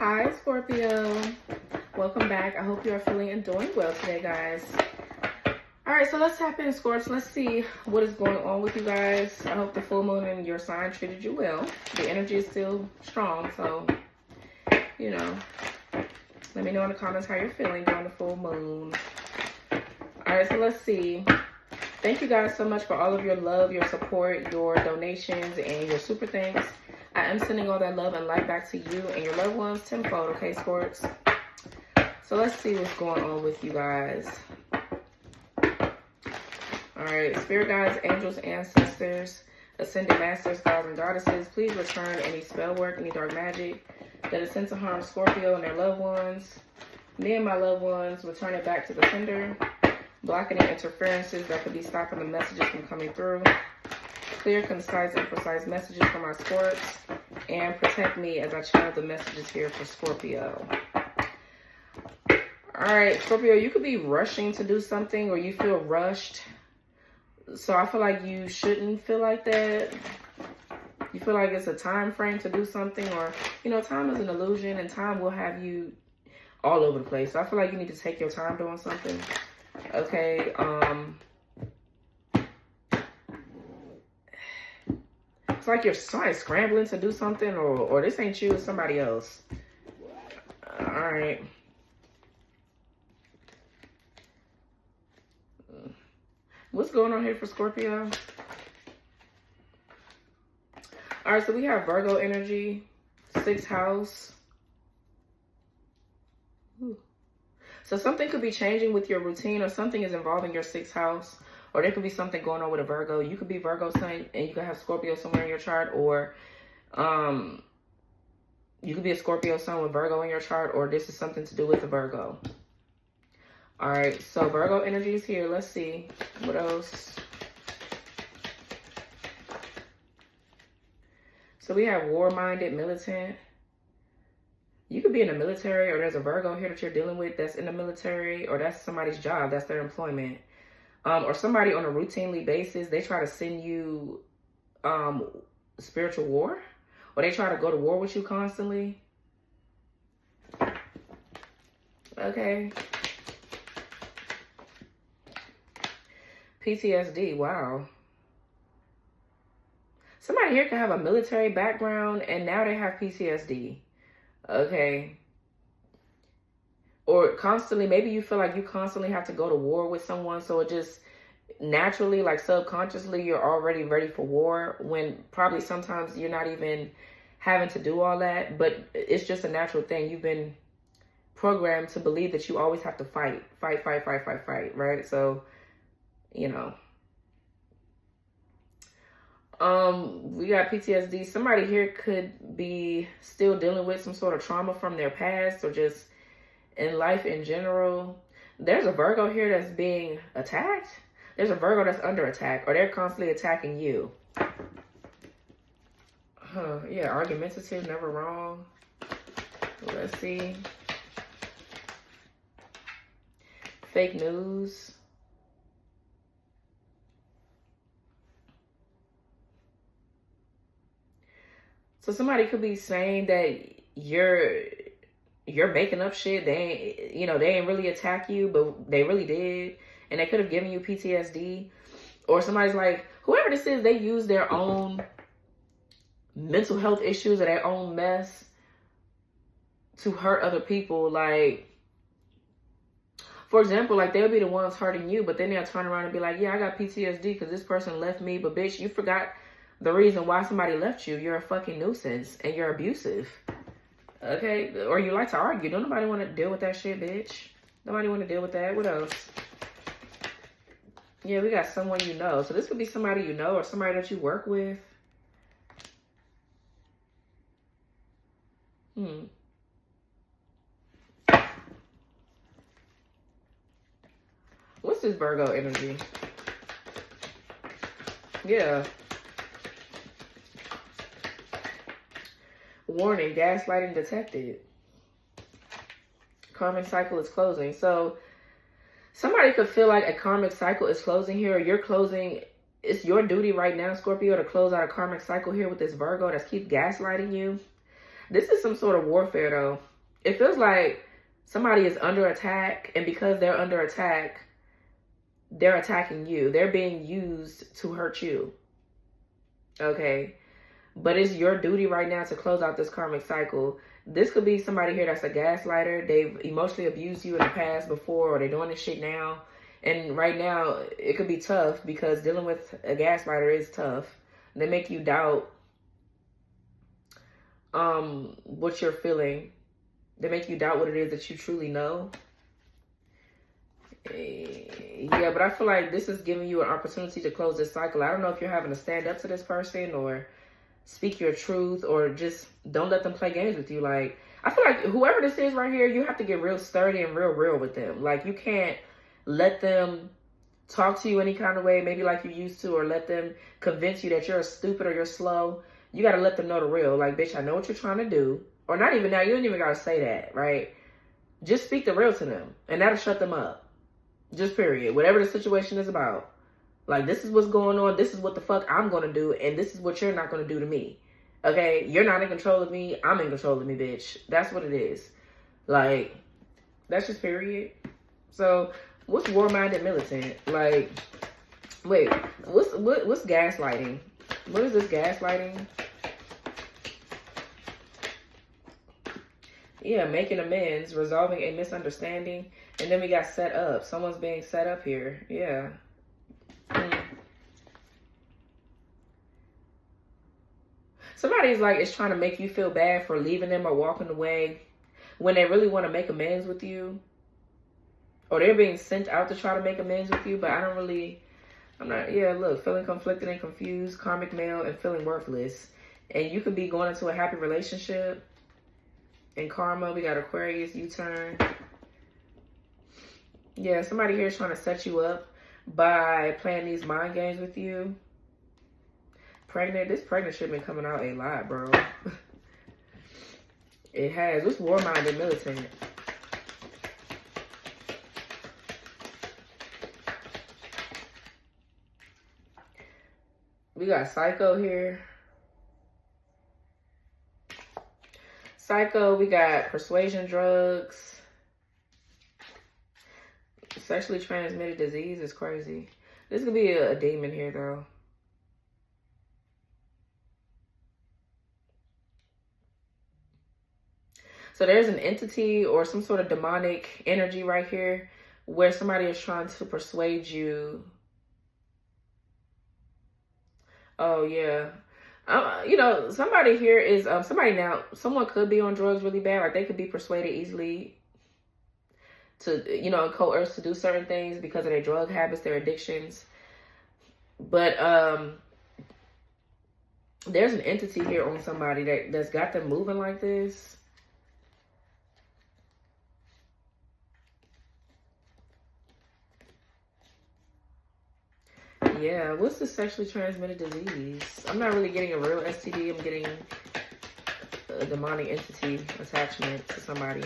Hi, Scorpio. Welcome back. I hope you are feeling and doing well today, guys. All right, so let's tap in, Scorps. Let's see what is going on with you guys. I hope the full moon in your sign treated you well. The energy is still strong, so, you know, let me know in the comments how you're feeling during the full moon. All right, so let's see. Thank you guys so much for all of your love, your support, your donations, and your super thanks. I am sending all that love and light back to you and your loved ones tenfold, okay, Scorps? So let's see what's going on with you guys. All right, spirit guides, angels, ancestors, ascended masters, gods, and goddesses, please return any spell work, any dark magic that is sent to harm Scorpio and their loved ones. Me and my loved ones, return it back to the sender, blocking any interferences that could be stopping the messages from coming through. Clear, concise, and precise messages from our Scorps, and protect me as I channel the messages here for Scorpio. All right, Scorpio, you could be rushing to do something, or you feel rushed. So I feel like you shouldn't feel like that. You feel like it's a time frame to do something, or, you know, time is an illusion, and time will have you all over the place. So I feel like you need to take your time doing something. Okay, it's like you're scrambling to do something, or this ain't you, it's somebody else. All right. What's going on here for Scorpio? All right, so we have Virgo energy, 6th house. Ooh. So something could be changing with your routine, or something is involving your 6th house, or there could be something going on with a Virgo. You could be Virgo sun and you could have Scorpio somewhere in your chart, or you could be a Scorpio sun with Virgo in your chart, or this is something to do with the Virgo. All right, so Virgo energy is here. Let's see what else. So we have war-minded, militant. You could be in the military, or there's a Virgo here that you're dealing with that's in the military, or that's somebody's job, that's their employment. Or somebody on a routinely basis, they try to send you spiritual war, or they try to go to war with you constantly. Okay. PTSD, wow. Somebody here can have a military background and now they have PTSD. Okay. Or constantly, maybe you feel like you constantly have to go to war with someone, so it just naturally, like subconsciously, you're already ready for war, when probably sometimes you're not even having to do all that, but it's just a natural thing. You've been programmed to believe that you always have to fight, right? So, you know. We got PTSD. Somebody here could be still dealing with some sort of trauma from their past, or just in life in general. There's a Virgo here that's being attacked. There's a Virgo that's under attack, or they're constantly attacking you. Yeah, argumentative, never wrong. Let's see. Fake news. So somebody could be saying that you're making up shit. They ain't really attack you, but they really did. And they could have given you PTSD. Or somebody's like, whoever this is, they use their own mental health issues or their own mess to hurt other people. Like, for example, like they'll be the ones hurting you, but then they'll turn around and be like, yeah, I got PTSD because this person left me. But bitch, you forgot the reason why somebody left you. You're a fucking nuisance and you're abusive. Okay? Or you like to argue. Don't nobody want to deal with that shit, bitch. Nobody want to deal with that. What else? Yeah, we got someone you know. So this could be somebody you know, or somebody that you work with. What's this Virgo energy? Yeah. Warning, gaslighting detected. Karmic cycle is closing. So somebody could feel like a karmic cycle is closing here, or you're closing. It's your duty right now, Scorpio, to close out a karmic cycle here with this Virgo that keeps gaslighting you. This is some sort of warfare, though. It feels like somebody is under attack, and because they're under attack, they're attacking you. They're being used to hurt you. Okay? But it's your duty right now to close out this karmic cycle. This could be somebody here that's a gaslighter. They've emotionally abused you in the past before, or they're doing this shit now. And right now, it could be tough because dealing with a gaslighter is tough. They make you doubt what you're feeling. They make you doubt what it is that you truly know. Yeah, but I feel like this is giving you an opportunity to close this cycle. I don't know if you're having to stand up to this person or speak your truth, or just don't let them play games with you. Like, I feel like whoever this is right here, you have to get real sturdy and real with them. Like, you can't let them talk to you any kind of way, maybe like you used to, or let them convince you that you're stupid or you're slow. You got to let them know the real. Like, bitch, I know what you're trying to do. Or not even now, you don't even got to say that, right? Just speak the real to them, and that'll shut them up. Just period. Whatever the situation is about. Like, this is what's going on. This is what the fuck I'm going to do. And this is what you're not going to do to me. Okay? You're not in control of me. I'm in control of me, bitch. That's what it is. Like, that's just period. So, what's war-minded militant? Like, wait, what's gaslighting? What is this gaslighting? Yeah, making amends, resolving a misunderstanding. And then we got set up. Someone's being set up here. Yeah. Somebody's like, is trying to make you feel bad for leaving them or walking away when they really want to make amends with you. Or they're being sent out to try to make amends with you, but look, feeling conflicted and confused, karmic male, and feeling worthless. And you could be going into a happy relationship. In karma, we got Aquarius, U-turn. Yeah, somebody here is trying to set you up by playing these mind games with you. Pregnant. This pregnant shit been coming out a lot, bro. It has. What's war-minded militant? We got Psycho here. Psycho, we got persuasion drugs. Sexually transmitted disease is crazy. This could be a demon here, though. So there's an entity or some sort of demonic energy right here where somebody is trying to persuade you. Oh, yeah. Somebody here is, someone could be on drugs really bad. Like, they could be persuaded easily to, coerced to do certain things because of their drug habits, their addictions. But there's an entity here on somebody that's got them moving like this. Yeah, what's the sexually transmitted disease? I'm not really getting a real STD. I'm getting a demonic entity attachment to somebody.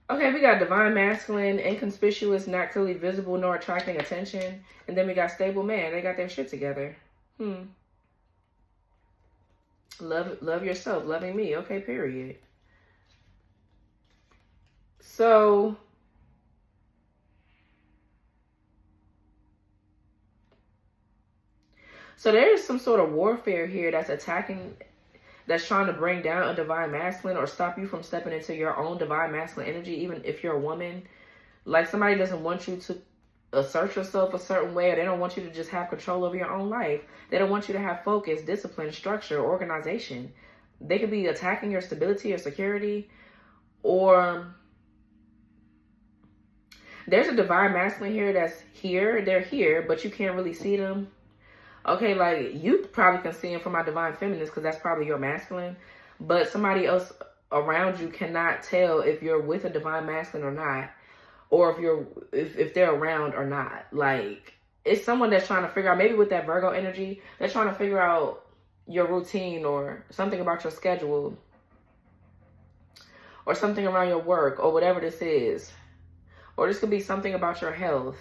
Okay, we got divine masculine, inconspicuous, not clearly visible, nor attracting attention. And then we got stable man. They got their shit together. Love yourself, loving me. Okay, period. So there's some sort of warfare here that's attacking, that's trying to bring down a divine masculine or stop you from stepping into your own divine masculine energy, even if you're a woman. Like, somebody doesn't want you to assert yourself a certain way, or they don't want you to just have control over your own life. They don't want you to have focus, discipline, structure, organization. They could be attacking your stability or security, or there's a divine masculine here that's here. They're here, but you can't really see them. Okay, like, you probably can see them from my divine feminist because that's probably your masculine. But somebody else around you cannot tell if you're with a divine masculine or not. Or if they're around or not. Like, it's someone that's trying to figure out, maybe with that Virgo energy, they're trying to figure out your routine or something about your schedule. Or something around your work or whatever this is. Or this could be something about your health.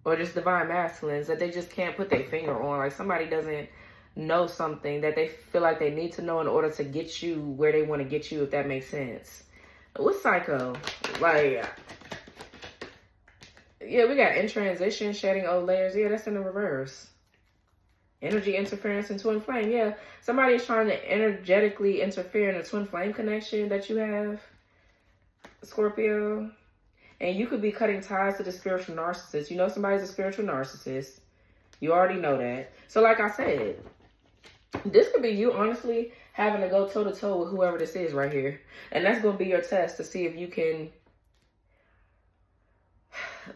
or just divine masculines that they just can't put their finger on. Like somebody doesn't know something that they feel like they need to know in order to get you where they want to get you, if that makes sense. What's Psycho? Like, yeah, we got in transition, shedding old layers. Yeah, that's in the reverse. Energy interference and twin flame. Yeah, somebody is trying to energetically interfere in a twin flame connection that you have, Scorpio. And you could be cutting ties to the spiritual narcissist. You know somebody's a spiritual narcissist. You already know that. So like I said, this could be you honestly having to go toe-to-toe with whoever this is right here. And that's going to be your test to see if you can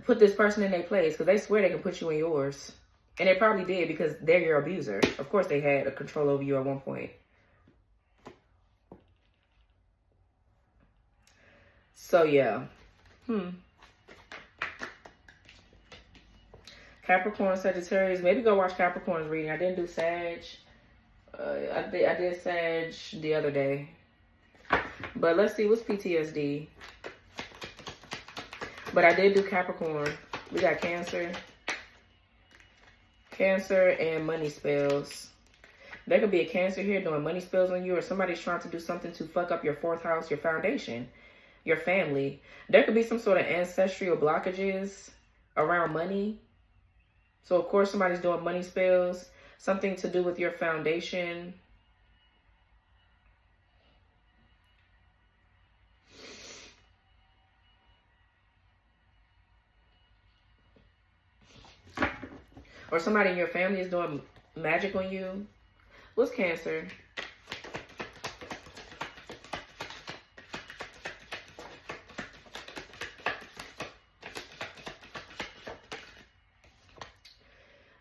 put this person in their place. Because they swear they can put you in yours. And they probably did because they're your abuser. Of course they had a control over you at one point. So yeah. Capricorn, Sagittarius. Maybe go watch Capricorn's reading. I didn't do Sag. I did Sag the other day. But let's see, what's PTSD? But I did do Capricorn. We got Cancer. Cancer and money spells. There could be a Cancer here doing money spells on you, or somebody's trying to do something to fuck up your fourth house, your foundation, your family. There could be some sort of ancestral blockages around money. So, of course, somebody's doing money spells, something to do with your foundation. Or somebody in your family is doing magic on you. What's Cancer?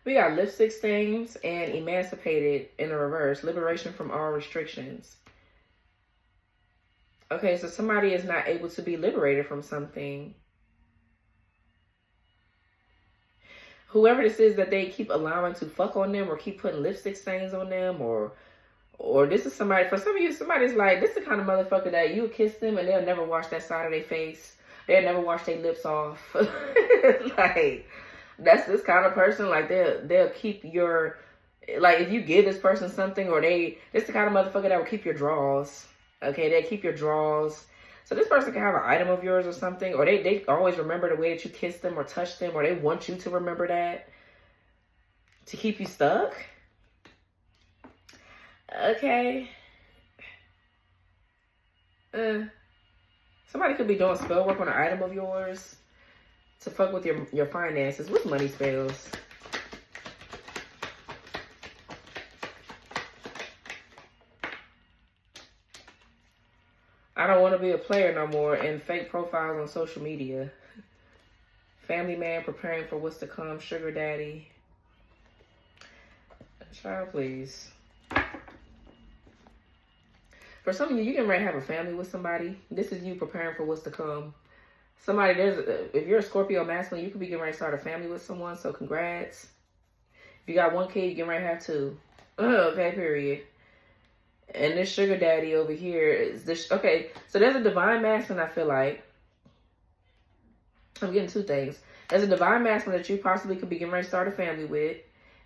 We got lipstick stains and emancipated in the reverse. Liberation from all restrictions. Okay, so somebody is not able to be liberated from something. Whoever this is that they keep allowing to fuck on them or keep putting lipstick stains on them, or this is somebody, for some of you, somebody's like, this is the kind of motherfucker that you kiss them and they'll never wash that side of their face. They'll never wash their lips off. Like, that's this kind of person. Like, they'll keep your, like, if you give this person something, or this the kind of motherfucker that will keep your drawers. Okay, they keep your drawers. So this person can have an item of yours or something, or they always remember the way that you kissed them or touched them, or they want you to remember that to keep you stuck. Okay. Somebody could be doing spell work on an item of yours to fuck with your finances. What's money spells? I don't want to be a player no more, and fake profiles on social media. Family man preparing for what's to come. Sugar daddy. Child, please. For some of you, you can ready to have a family with somebody. This is you preparing for what's to come. Somebody, if you're a Scorpio masculine, you could be getting ready to start a family with someone, so congrats. If you got one kid, you can ready to have two. Okay, period. And this sugar daddy over here is this. Okay, so there's a divine masculine, I feel like. I'm getting two things. There's a divine masculine that you possibly could be getting ready to start a family with.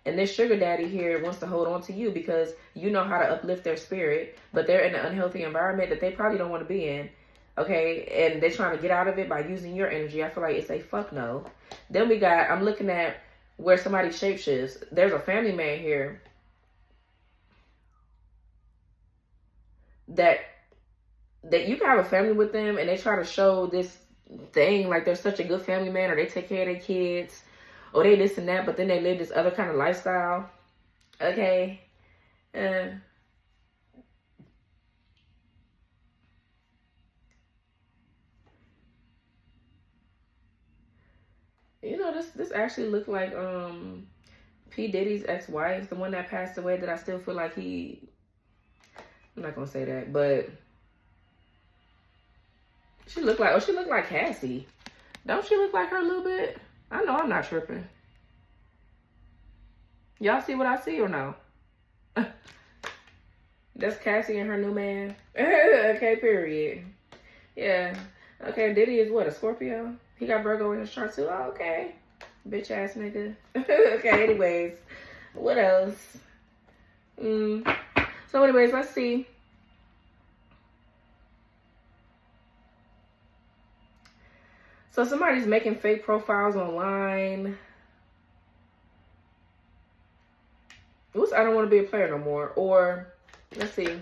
And this sugar daddy here wants to hold on to you because you know how to uplift their spirit. But they're in an unhealthy environment that they probably don't want to be in. Okay, and they're trying to get out of it by using your energy. I feel like it's a fuck no. Then we got, I'm looking at where somebody shapeshifts. There's a family man here that you can have a family with them, and they try to show this thing like they're such a good family man, or they take care of their kids, or they this and that, but then they live this other kind of lifestyle. Okay. You know, this actually looked like P. Diddy's ex-wife, the one that passed away, that I still feel like I'm not gonna say that, but she looked like Cassie. Don't she look like her a little bit? I know I'm not tripping. Y'all see what I see or no? That's Cassie and her new man. Okay, period. Yeah. Okay, Diddy is what, a Scorpio? He got Virgo in his chart too. Oh, okay. Bitch ass nigga. Okay, anyways. What else? So anyways, let's see. So somebody's making fake profiles online. Oops, I don't want to be a player no more. Or, let's see.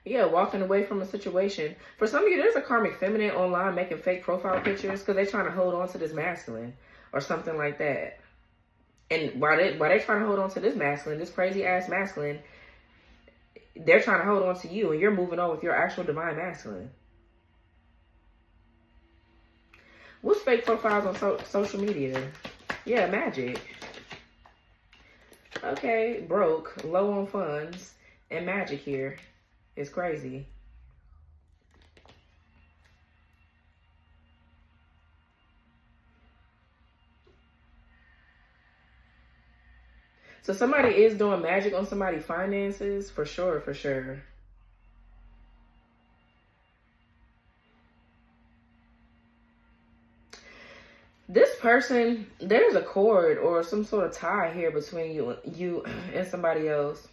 Yeah, walking away from a situation. For some of you, there's a karmic feminine online making fake profile pictures because they're trying to hold on to this masculine or something like that. And while they're trying to hold on to this masculine, this crazy ass masculine, they're trying to hold on to you and you're moving on with your actual divine masculine. What's fake profiles on social media? Yeah, magic. Okay, broke, low on funds, and magic here. It's crazy. So somebody is doing magic on somebody's finances, for sure, for sure. This person, there's a cord or some sort of tie here between you and somebody else.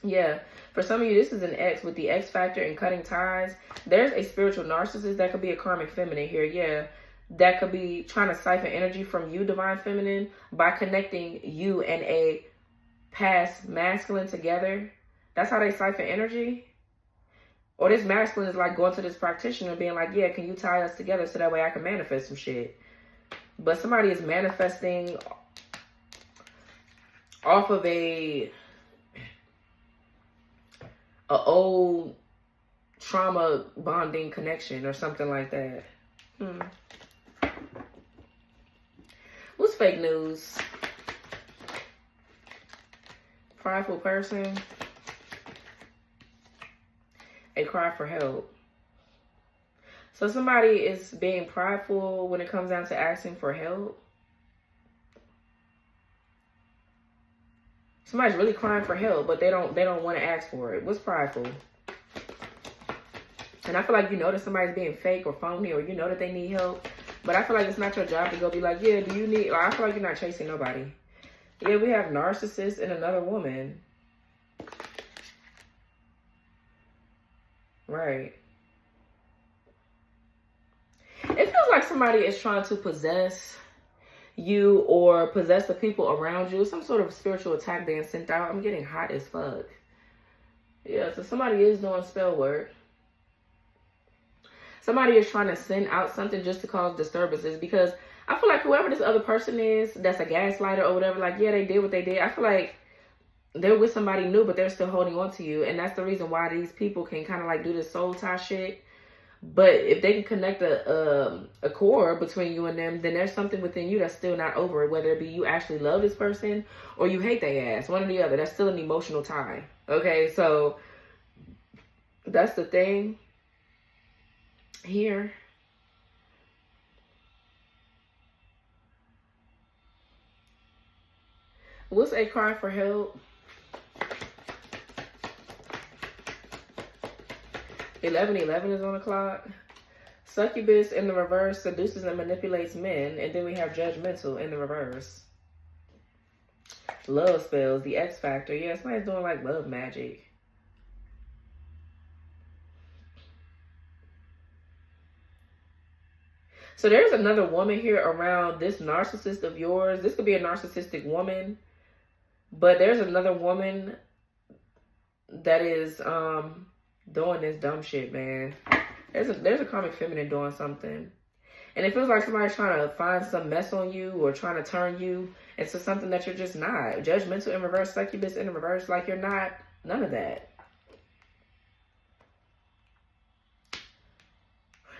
Yeah, for some of you, this is an X with the X factor and cutting ties. There's a spiritual narcissist that could be a karmic feminine here. Yeah, that could be trying to siphon energy from you, divine feminine, by connecting you and a past masculine together. That's how they siphon energy. Or this masculine is like going to this practitioner and being like, yeah, can you tie us together so that way I can manifest some shit? But somebody is manifesting off of a old trauma bonding connection or something like that. What's fake news? Prideful person. A cry for help. So somebody is being prideful when it comes down to asking for help. Somebody's really crying for help, but they don't want to ask for it. What's prideful? And I feel like you know that somebody's being fake or phony, or you know that they need help, but I feel like it's not your job to go be like, yeah, do you need, I feel like you're not chasing nobody. Yeah, we have narcissist and another woman. Right. It feels like somebody is trying to possess you or possess the people around you. Some sort of spiritual attack being sent out. I'm getting hot as fuck. Yeah, so somebody is doing spell work. Somebody is trying to send out something just to cause disturbances, because I feel like whoever this other person is that's a gaslighter or whatever, like, yeah, they did what they did. I feel like they're with somebody new, but they're still holding on to you. And that's the reason why these people can kind of like do this soul tie shit. But if they can connect a cord between you and them, then there's something within you that's still not over it. Whether it be you actually love this person or you hate their ass. One or the other. That's still an emotional tie. Okay, so that's the thing here. What's a cry for help? 1111 is on the clock. Succubus in the reverse seduces and manipulates men. And then we have judgmental in the reverse. Love spells, the X factor. Yeah, somebody's doing like love magic. So there's another woman here around this narcissist of yours. This could be a narcissistic woman. But there's another woman that is doing this dumb shit, man. There's a karmic feminine doing something. And it feels like somebody's trying to find some mess on you or trying to turn you into something that you're just not. Judgmental in reverse, succubus in reverse, like you're not none of that.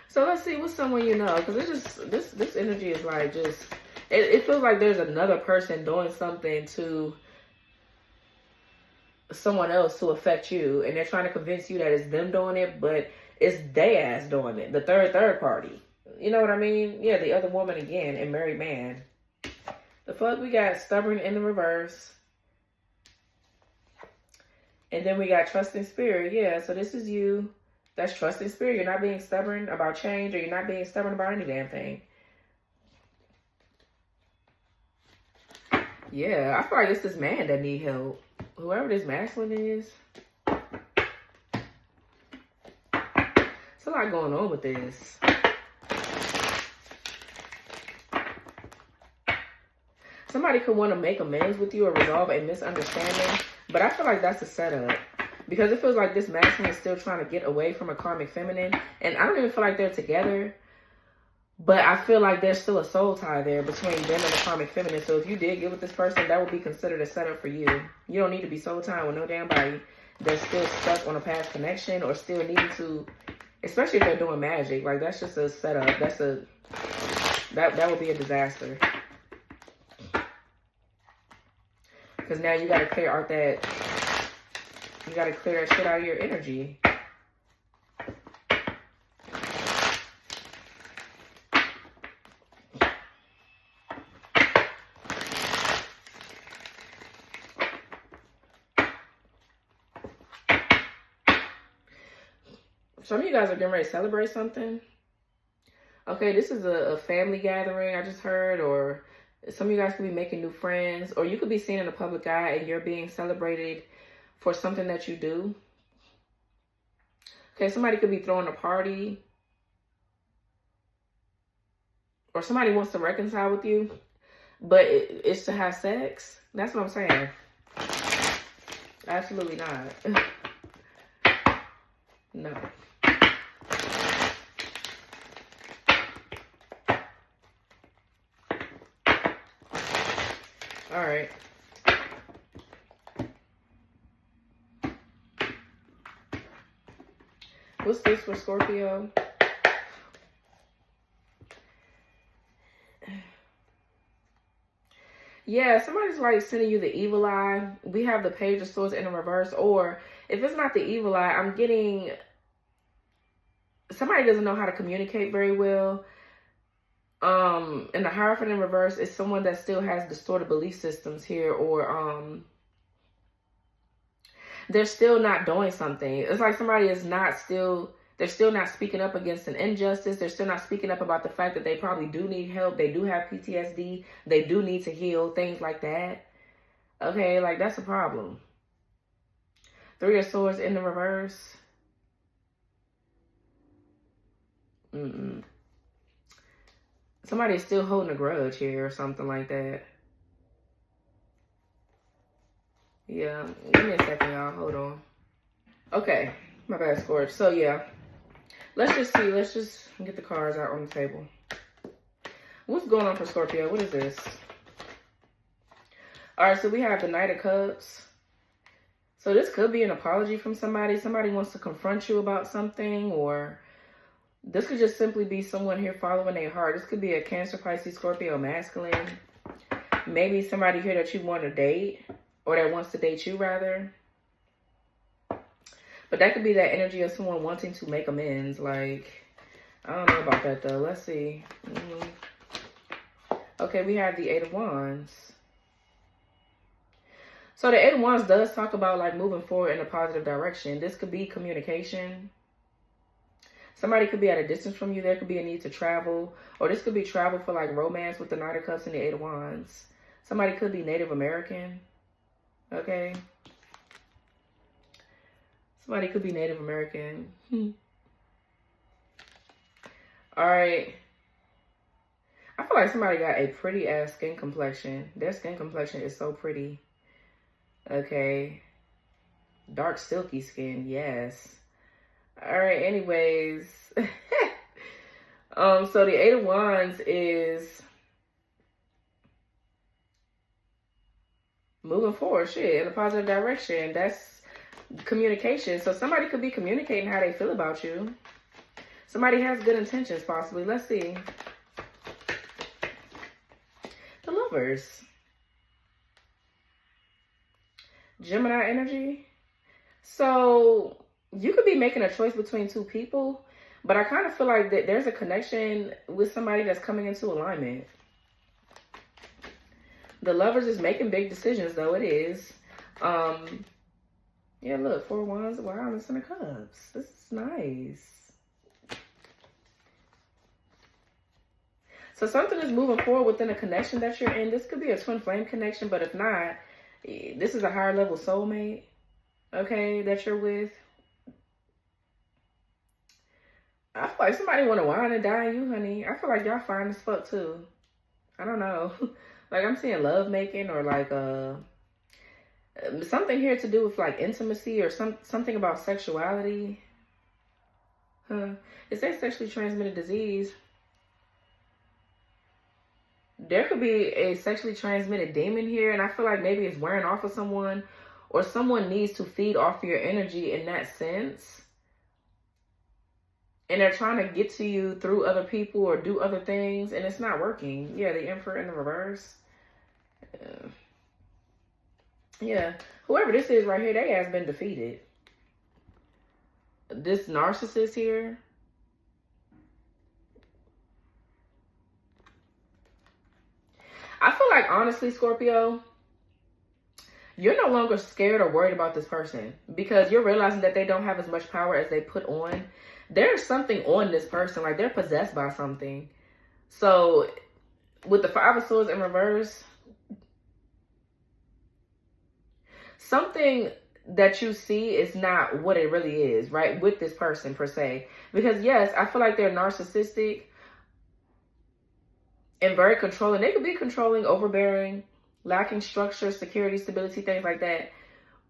So let's see what's someone you know, because it's just this energy is like just it feels like there's another person doing something to someone else to affect you, and they're trying to convince you that it's them doing it, but it's they ass doing it. The third party. You know what I mean? Yeah, the other woman again and married man. The fuck, we got stubborn in the reverse. And then we got trusting spirit. Yeah, so this is you That's trusting spirit. You're not being stubborn about change, or you're not being stubborn about any damn thing. Yeah, I feel like it's this man that need help. Whoever this masculine is. It's a lot going on with this. Somebody could want to make amends with you or resolve a misunderstanding, but I feel like that's a setup. Because it feels like this masculine is still trying to get away from a karmic feminine. And I don't even feel like they're together. But I feel like there's still a soul tie there between them and the karmic feminine. So if you did get with this person, that would be considered a setup for you. You don't need to be soul tied with no damn body that's still stuck on a past connection or still needing to, especially if they're doing magic. Like, that's just a setup. That would be a disaster. Because now you got to clear out that, you got to clear that shit out of your energy. Some of you guys are getting ready to celebrate something. Okay, this is a family gathering, I just heard, or some of you guys could be making new friends, or you could be seen in the public eye and you're being celebrated for something that you do. Okay, somebody could be throwing a party, or somebody wants to reconcile with you, but it's to have sex. That's what I'm saying. Absolutely not. No. All right. What's this for Scorpio? Yeah, somebody's like sending you the evil eye. We have the Page of Swords in the reverse. Or if it's not the evil eye, I'm getting somebody doesn't know how to communicate very well. And the Hierophant in reverse is someone that still has distorted belief systems here, or they're still not doing something. It's like somebody is not still, they're still not speaking up against an injustice. They're still not speaking up about the fact that they probably do need help. They do have PTSD. They do need to heal, things like that. Okay, like that's a problem. Three of Swords in the reverse. Somebody is still holding a grudge here or something like that. Yeah, give me a second, y'all. Hold on. Okay, my bad, Scorch. So, yeah. Let's just see. Let's just get the cards out on the table. What's going on for Scorpio? What is this? All right, so we have the Knight of Cups. So this could be an apology from somebody. Somebody wants to confront you about something, or this could just simply be someone here following their heart. This could be a Cancer, Pisces, Scorpio, masculine. Maybe somebody here that you want to date, or that wants to date you, rather. But that could be that energy of someone wanting to make amends. Like, I don't know about that, though. Let's see. Okay, we have the Eight of Wands. So the Eight of Wands does talk about, like, moving forward in a positive direction. This could be communication. Somebody could be at a distance from you. There could be a need to travel. Or this could be travel for, like, romance with the Knight of Cups and the Eight of Wands. Somebody could be Native American. Okay. Somebody could be Native American. All right. I feel like somebody got a pretty ass skin complexion. Their skin complexion is so pretty. Okay. Dark silky skin. Yes. All right. Anyways. So the Eight of Wands is moving forward, shit, in a positive direction. That's communication. So somebody could be communicating how they feel about you. Somebody has good intentions, possibly. Let's see. The Lovers. Gemini energy. So you could be making a choice between two people, but I kind of feel like that there's a connection with somebody that's coming into alignment. The Lovers is making big decisions, though. It is. Yeah, Yeah, look, 4 Wands, wow, and 10 of Cups. This is nice. So something is moving forward within a connection that you're in. This could be a twin flame connection, but if not, this is a higher level soulmate, okay, that you're with. I feel like somebody want to wine and dine you, honey. I feel like y'all fine as fuck, too. I don't know. Like, I'm seeing love making or, like, something here to do with, like, intimacy or something about sexuality. Huh. It says sexually transmitted disease. There could be a sexually transmitted demon here, and I feel like maybe it's wearing off of someone, or someone needs to feed off of your energy in that sense. And they're trying to get to you through other people or do other things, and it's not working. Yeah, the Emperor in the reverse. Yeah, whoever this is right here, they has been defeated. This narcissist here. I feel like, honestly, Scorpio, you're no longer scared or worried about this person because you're realizing that they don't have as much power as they put on. There's something on this person, like they're possessed by something. So with the 5 of Swords in reverse, something that you see is not what it really is, right? With this person per se. Because yes, I feel like they're narcissistic and very controlling. They could be controlling, overbearing, lacking structure, security, stability, things like that.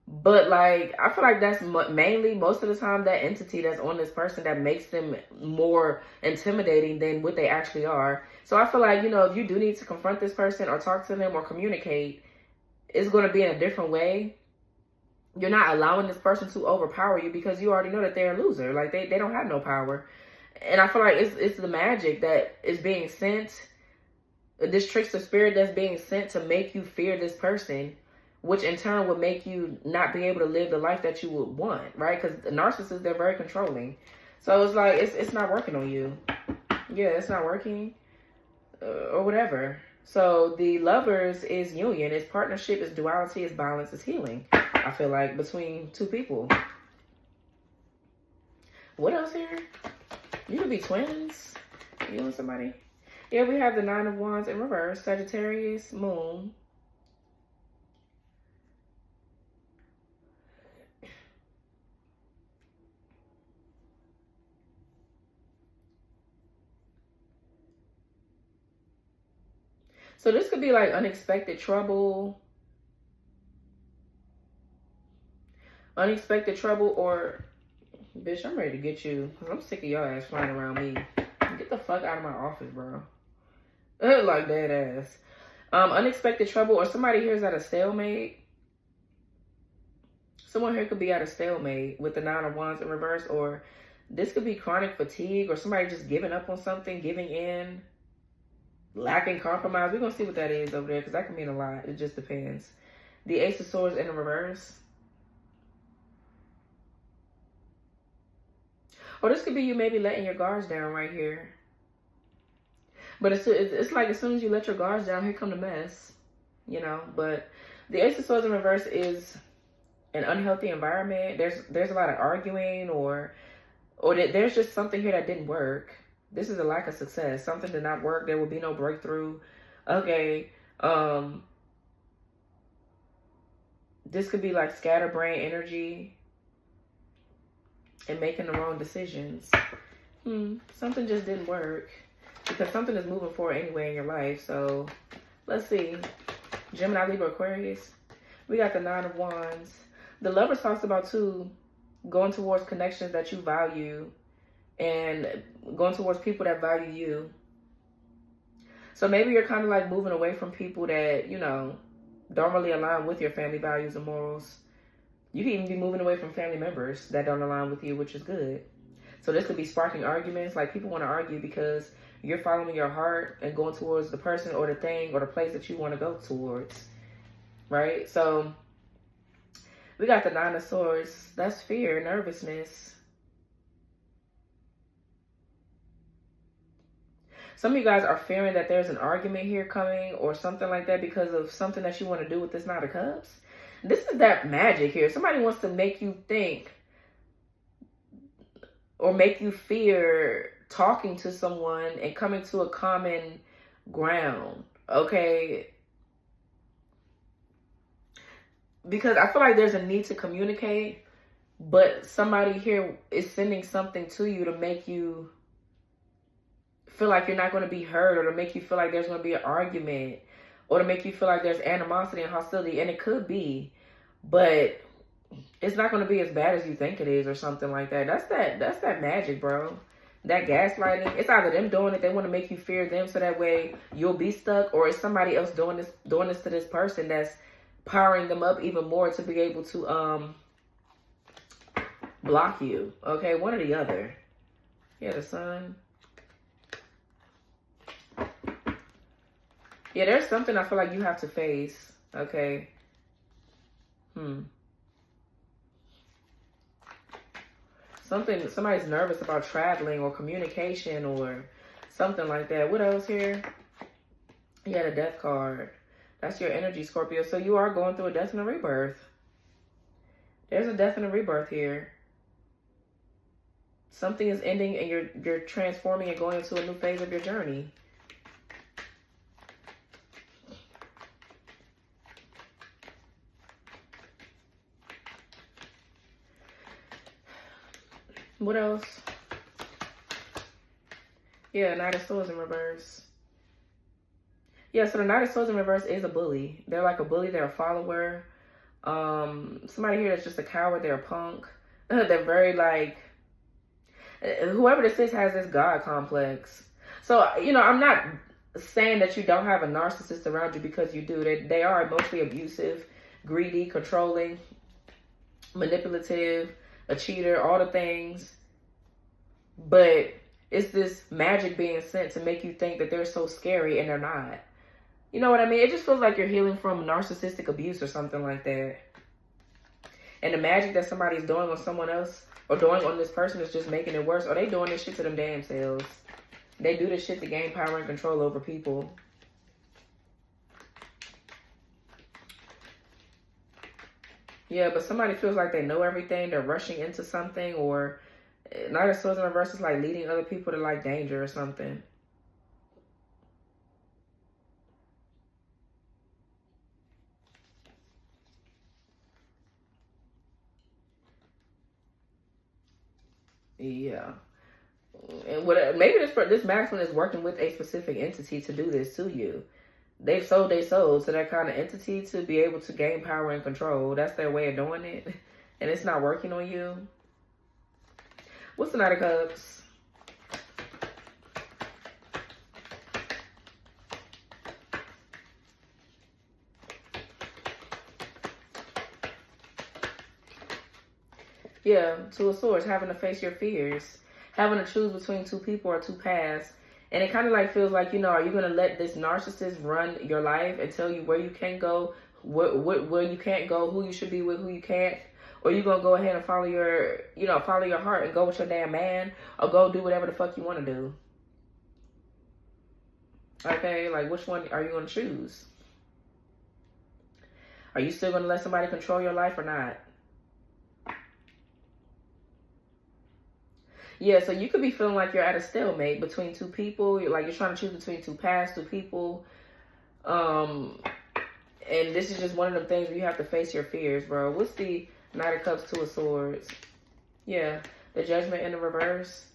But like, I feel like that's mainly most of the time that entity that's on this person that makes them more intimidating than what they actually are. So I feel like, you know, if you do need to confront this person or talk to them or communicate, it's going to be in a different way. You're not allowing this person to overpower you because you already know that they're a loser. Like they don't have no power. And I feel like it's the magic that is being sent. This trickster spirit that's being sent to make you fear this person, which in turn would make you not be able to live the life that you would want, right? Because the narcissists, they're very controlling. So it's like, it's not working on you. Yeah, it's not working or whatever. So the Lovers is union, is partnership, is duality, is balance, is healing. I feel like between two people. What else here? You could be twins. You and somebody. Yeah, we have the 9 of Wands in reverse. Sagittarius, Moon. So this could be like unexpected trouble. Unexpected trouble or... Bitch, I'm ready to get you. I'm sick of your ass flying around me. Get the fuck out of my office, bro. Like dead ass. Unexpected trouble or somebody here is at a stalemate. Someone here could be at a stalemate with the 9 of Wands in reverse, or this could be chronic fatigue or somebody just giving up on something, giving in, lacking compromise. We're going to see what that is over there because that can mean a lot. It just depends. The Ace of Swords in the reverse. Or this could be you maybe letting your guards down right here. But it's like as soon as you let your guards down, here come the mess. You know, but the Ace of Swords in reverse is an unhealthy environment. There's a lot of arguing or there's just something here that didn't work. This is a lack of success. Something did not work. There will be no breakthrough. Okay. This could be like scatterbrain energy and making the wrong decisions. Something just didn't work because something is moving forward anyway in your life. So let's see. Gemini, Libra, Aquarius. We got the 9 of Wands. The Lovers talks about too, going towards connections that you value and going towards people that value you. So maybe you're kind of like moving away from people that, you know, don't really align with your family values and morals. You can even be moving away from family members that don't align with you, which is good. So this could be sparking arguments. Like people want to argue because you're following your heart and going towards the person or the thing or the place that you want to go towards. Right? So we got the 9 of Swords. That's fear, nervousness. Some of you guys are fearing that there's an argument here coming or something like that because of something that you want to do with this 9 of Cups. This is that magic here. Somebody wants to make you think or make you fear talking to someone and coming to a common ground. Okay? Because I feel like there's a need to communicate, but somebody here is sending something to you to make you feel like you're not going to be heard, or to make you feel like there's going to be an argument, or to make you feel like there's animosity and hostility. And it could be, but it's not going to be as bad as you think it is, or something like that. That's that magic, bro. That gaslighting. It's either them doing it, they want to make you fear them so that way you'll be stuck, or it's somebody else doing this to this person that's powering them up even more to be able to block you. Okay, one or the other. Yeah, the sun. Yeah, there's something I feel like you have to face. Okay. Somebody's nervous about traveling or communication or something like that. What else here? You got a death card. That's your energy, Scorpio. So you are going through a death and a rebirth. There's a death and a rebirth here. Something is ending and you're transforming and going into a new phase of your journey. What else? Yeah, Knight of Swords in reverse. Yeah, so the Knight of Swords in reverse is a bully. They're like a bully. They're a follower. Somebody here that's just a coward. They're a punk. They're very like... Whoever this is has this God complex. So, you know, I'm not saying that you don't have a narcissist around you, because you do. They are mostly abusive, greedy, controlling, manipulative, a cheater, all the things. But it's this magic being sent to make you think that they're so scary, and they're not. You know what I mean? It just feels like you're healing from narcissistic abuse or something like that. And the magic that somebody's doing on someone else or doing on this person is just making it worse. Or they doing this shit to them damn selves. They do this shit to gain power and control over people. Yeah, but somebody feels like they know everything. They're rushing into something, or Knight of Swords in reverse is like leading other people to like danger or something. Yeah. And maybe this masculine is working with a specific entity to do this to you. They've sold their souls to that kind of entity to be able to gain power and control. That's their way of doing it. And it's not working on you. What's the Knight of Cups? Yeah, Two of Swords, having to face your fears. Having to choose between two people or two paths. And it kind of like feels like, you know, are you going to let this narcissist run your life and tell you where you can go, where you can't go, who you should be with, who you can't? Or you going to go ahead and follow your, you know, follow your heart and go with your damn man, or go do whatever the fuck you want to do? Okay, like which one are you going to choose? Are you still going to let somebody control your life or not? Yeah, so you could be feeling like you're at a stalemate between two people. You're trying to choose between two paths, two people. And this is just one of the things where you have to face your fears, bro. What's the Knight of Cups, Two of Swords? Yeah, the Judgment in the reverse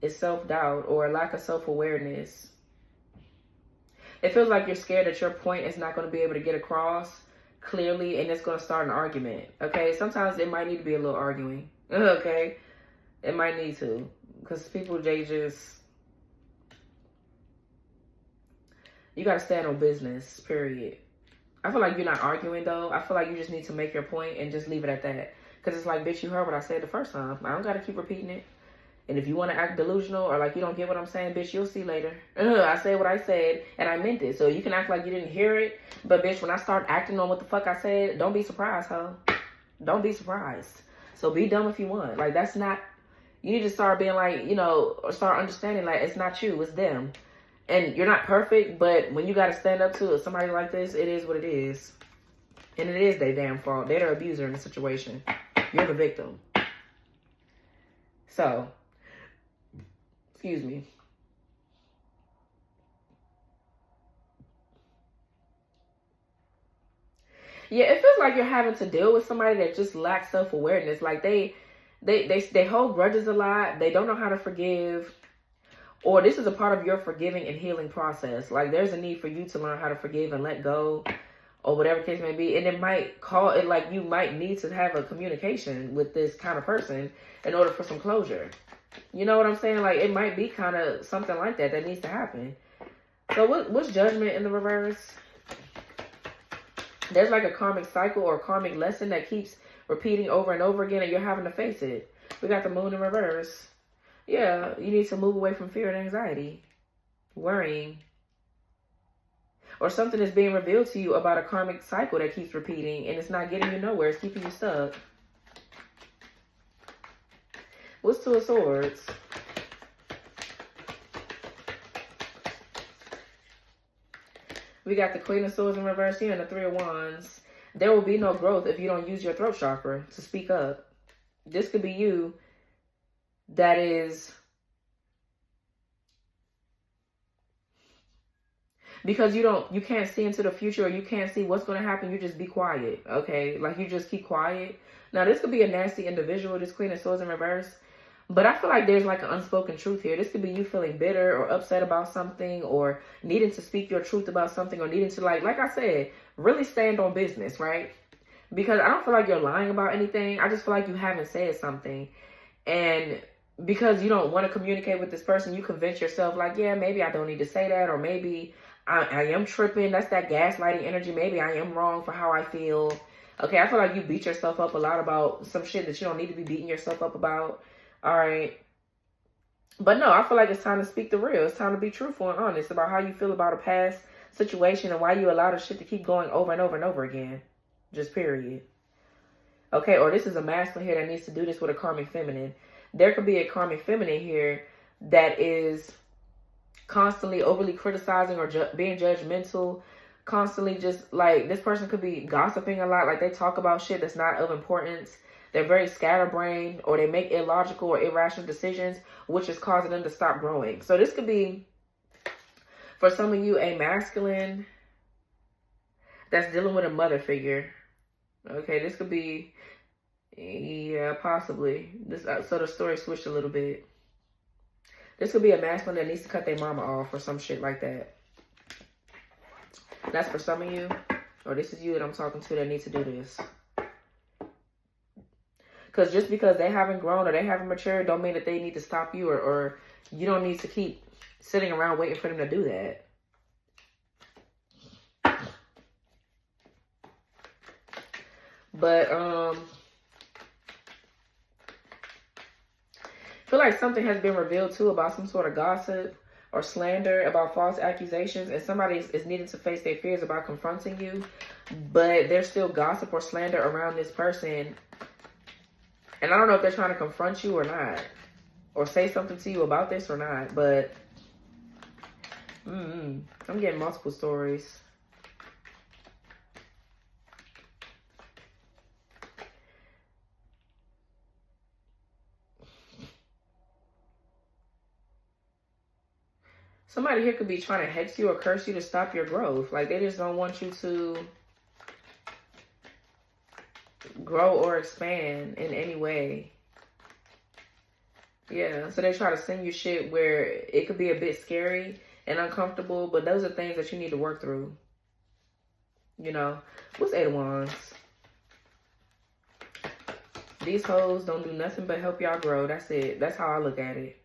is self-doubt or lack of self-awareness. It feels like you're scared that your point is not going to be able to get across clearly, and it's going to start an argument. Okay, sometimes it might need to be a little arguing. Okay. It might need to, because people, they just, you got to stand on business, period. I feel like you're not arguing, though. I feel like you just need to make your point and just leave it at that. Because it's like, bitch, you heard what I said the first time. I don't got to keep repeating it. And if you want to act delusional or like you don't get what I'm saying, bitch, you'll see later. I said what I said, and I meant it. So you can act like you didn't hear it. But, bitch, when I start acting on what the fuck I said, don't be surprised, ho. Don't be surprised. So be dumb if you want. Like, that's not... You need to start being like, you know, or start understanding like it's not you, it's them. And you're not perfect, but when you got to stand up to somebody like this, it is what it is. And it is their damn fault. They're the abuser in the situation. You're the victim. So, excuse me. Yeah, it feels like you're having to deal with somebody that just lacks self-awareness. Like they hold grudges a lot. They don't know how to forgive. Or this is a part of your forgiving and healing process. Like there's a need for you to learn how to forgive and let go, or whatever case may be. And it might call it like you might need to have a communication with this kind of person in order for some closure. You know what I'm saying? Like it might be kind of something like that needs to happen. So what's Judgment in the reverse? There's like a karmic cycle or a karmic lesson that keeps repeating over and over again, and you're having to face it. We got the Moon in reverse. Yeah, you need to move away from fear and anxiety, worrying, or something is being revealed to you about a karmic cycle that keeps repeating, and it's not getting you nowhere. It's keeping you stuck. What's Two of Swords? We got the Queen of Swords in reverse here and the Three of Wands. There will be no growth if you don't use your throat chakra to speak up. This could be you that is... because you can't see into the future, or you can't see what's going to happen. You just be quiet, okay? Like you just keep quiet. Now, this could be a nasty individual, this Queen of Swords in reverse. But I feel like there's like an unspoken truth here. This could be you feeling bitter or upset about something, or needing to speak your truth about something, or needing to like I said, really stand on business, right? Because I don't feel like you're lying about anything. I just feel like you haven't said something. And because you don't want to communicate with this person, you convince yourself like, yeah, maybe I don't need to say that, or maybe I am tripping. That's that gaslighting energy. Maybe I am wrong for how I feel. Okay, I feel like you beat yourself up a lot about some shit that you don't need to be beating yourself up about. All right. But no, I feel like it's time to speak the real. It's time to be truthful and honest about how you feel about a past situation and why you allow the shit to keep going over and over and over again. Just period. Okay, or this is a masculine here that needs to do this with a karmic feminine. There could be a karmic feminine here that is constantly overly criticizing or being judgmental, constantly just like, this person could be gossiping a lot. Like they talk about shit that's not of importance. They're very scatterbrained, or they make illogical or irrational decisions, which is causing them to stop growing. So this could be, for some of you, a masculine that's dealing with a mother figure. Okay, this could be, yeah, possibly. So the story switched a little bit. This could be a masculine that needs to cut their mama off or some shit like that. That's for some of you, or this is you that I'm talking to that needs to do this. Because just because they haven't grown or they haven't matured don't mean that they need to stop you, or you don't need to keep sitting around waiting for them to do that. But I feel like something has been revealed too about some sort of gossip or slander, about false accusations, and somebody is needing to face their fears about confronting you, but there's still gossip or slander around this person. And I don't know if they're trying to confront you or not, or say something to you about this or not, but I'm getting multiple stories. Somebody here could be trying to hex you or curse you to stop your growth. Like they just don't want you to grow or expand in any way. Yeah, so they try to send you shit where it could be a bit scary and uncomfortable, but those are things that you need to work through. You know, what's Eight of Wands? These hoes don't do nothing but help y'all grow. That's it. That's how I look at it.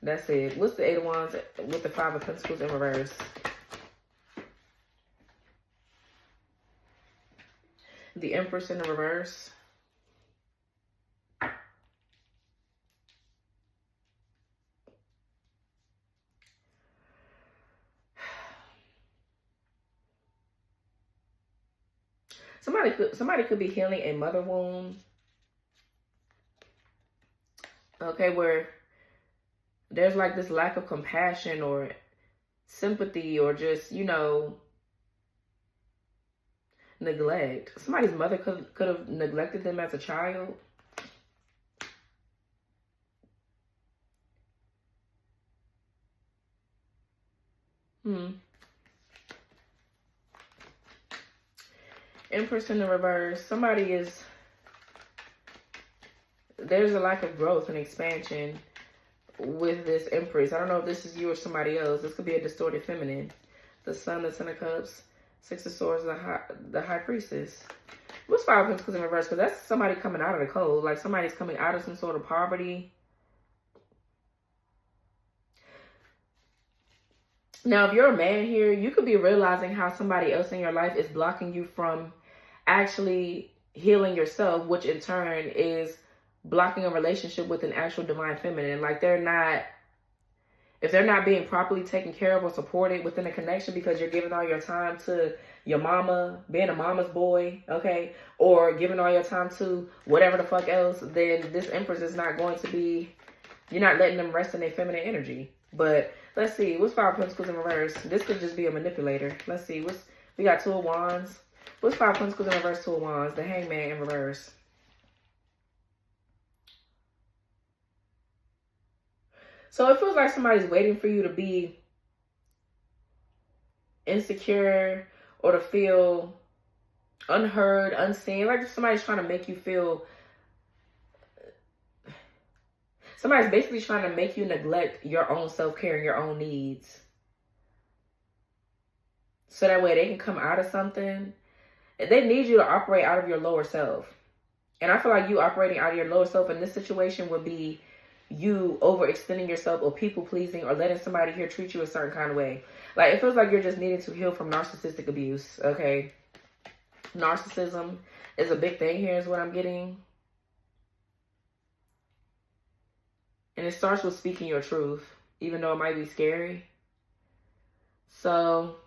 That's it. What's the Eight of Wands with the Five of Pentacles in reverse? The Empress in the reverse. Somebody could be healing a mother wound. Okay, where there's like this lack of compassion or sympathy, or just, you know, Neglect. Somebody's mother could have neglected them as a child. Empress in the reverse. There's a lack of growth and expansion with this Empress. I don't know if this is you or somebody else. This could be a distorted feminine. The Sun, the Ten of Cups, Six of Swords, the High Priestess. What's Five of Pentacles in reverse? Because that's somebody coming out of the cold. Like somebody's coming out of some sort of poverty. Now, if you're a man here, you could be realizing how somebody else in your life is blocking you from actually healing yourself, which in turn is blocking a relationship with an actual divine feminine. Like if they're not being properly taken care of or supported within a connection because you're giving all your time to your mama, being a mama's boy, okay, or giving all your time to whatever the fuck else, then this Empress is not going to be, you're not letting them rest in their feminine energy. But let's see, what's Five of Pentacles in reverse? This could just be a manipulator. Let's see, we got Two of Wands. What's Five of Pentacles in reverse, Two of Wands? The Hangman in reverse. So it feels like somebody's waiting for you to be insecure or to feel unheard, unseen. Like somebody's trying to make you feel... Somebody's basically trying to make you neglect your own self-care and your own needs. So that way they can come out of something. They need you to operate out of your lower self. And I feel like you operating out of your lower self in this situation would be you overextending yourself or people pleasing or letting somebody here treat you a certain kind of way. Like it feels like you're just needing to heal from narcissistic abuse, okay? Narcissism is a big thing here is what I'm getting. And it starts with speaking your truth, even though it might be scary. So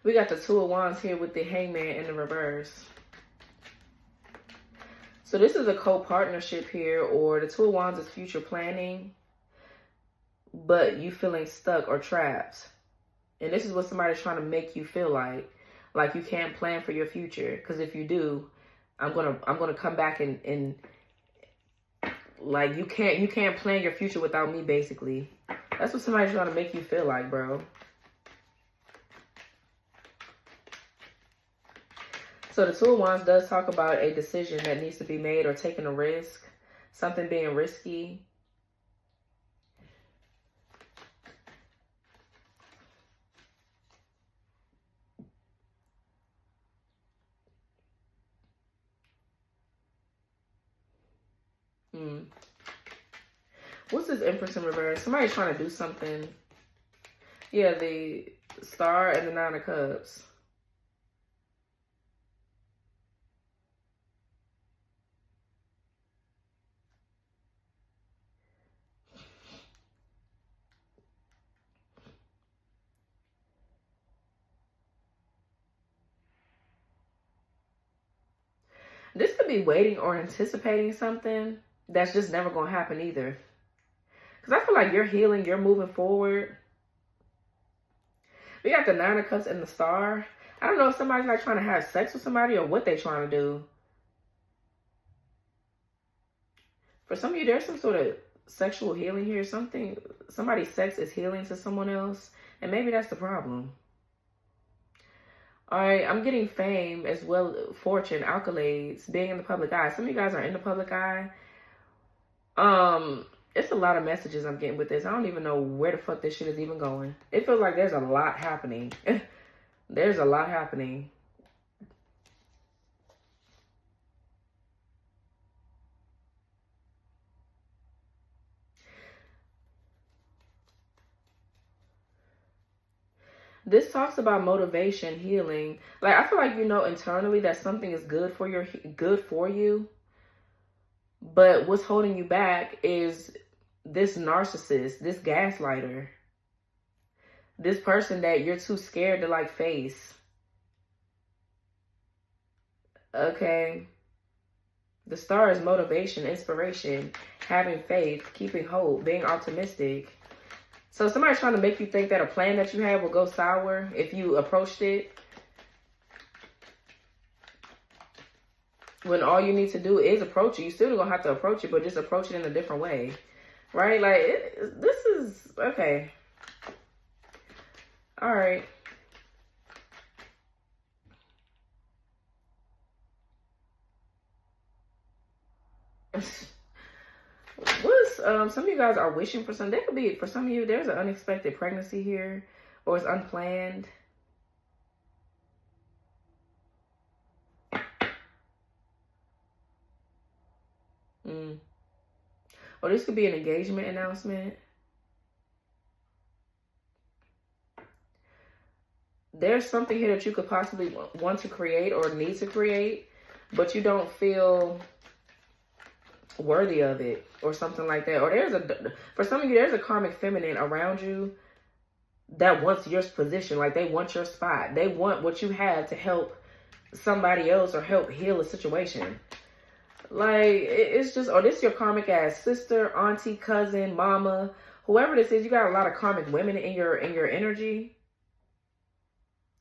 we got the Two of Wands here with the Hangman in the reverse. So this is a co-partnership here, or the Two of Wands is future planning, but you feeling stuck or trapped. And this is what somebody's trying to make you feel like you can't plan for your future. Because if you do, I'm gonna come back and like you can't plan your future without me, basically. That's what somebody's trying to make you feel like, bro. So the Two of Wands does talk about a decision that needs to be made or taking a risk. Something being risky. What's this Empress in reverse? Somebody's trying to do something. Yeah, the Star and the Nine of Cups. This could be waiting or anticipating something that's just never going to happen either. Because I feel like you're healing, you're moving forward. We got the Nine of Cups and the Star. I don't know if somebody's like trying to have sex with somebody or what they're trying to do. For some of you, there's some sort of sexual healing here. Somebody's sex is healing to someone else. And maybe that's the problem. All right, I'm getting fame as well, fortune, accolades, being in the public eye. Some of you guys are in the public eye. It's a lot of messages I'm getting with this. I don't even know where the fuck this shit is even going. It feels like there's a lot happening. There's a lot happening. This talks about motivation, healing. Like, I feel like you know internally that something is good for you. But what's holding you back is this narcissist, this gaslighter. This person that you're too scared to like face. Okay. The Star is motivation, inspiration, having faith, keeping hope, being optimistic. So somebody's trying to make you think that a plan that you had will go sour if you approached it, when all you need to do is approach it. You still gonna have to approach it, but just approach it in a different way, right? Like, this is, okay. All right. What's, some of you guys are wishing for something. That could be, for some of you, there's an unexpected pregnancy here, or it's unplanned. Or this could be an engagement announcement. There's something here that you could possibly want to create or need to create, but you don't feel worthy of it or something like that. Or for some of you, there's a karmic feminine around you that wants your position. Like, they want your spot. They want what you have to help somebody else or help heal a situation. Like, it's just, or this is your karmic ass sister, auntie, cousin, mama, whoever this is. You got a lot of karmic women in your energy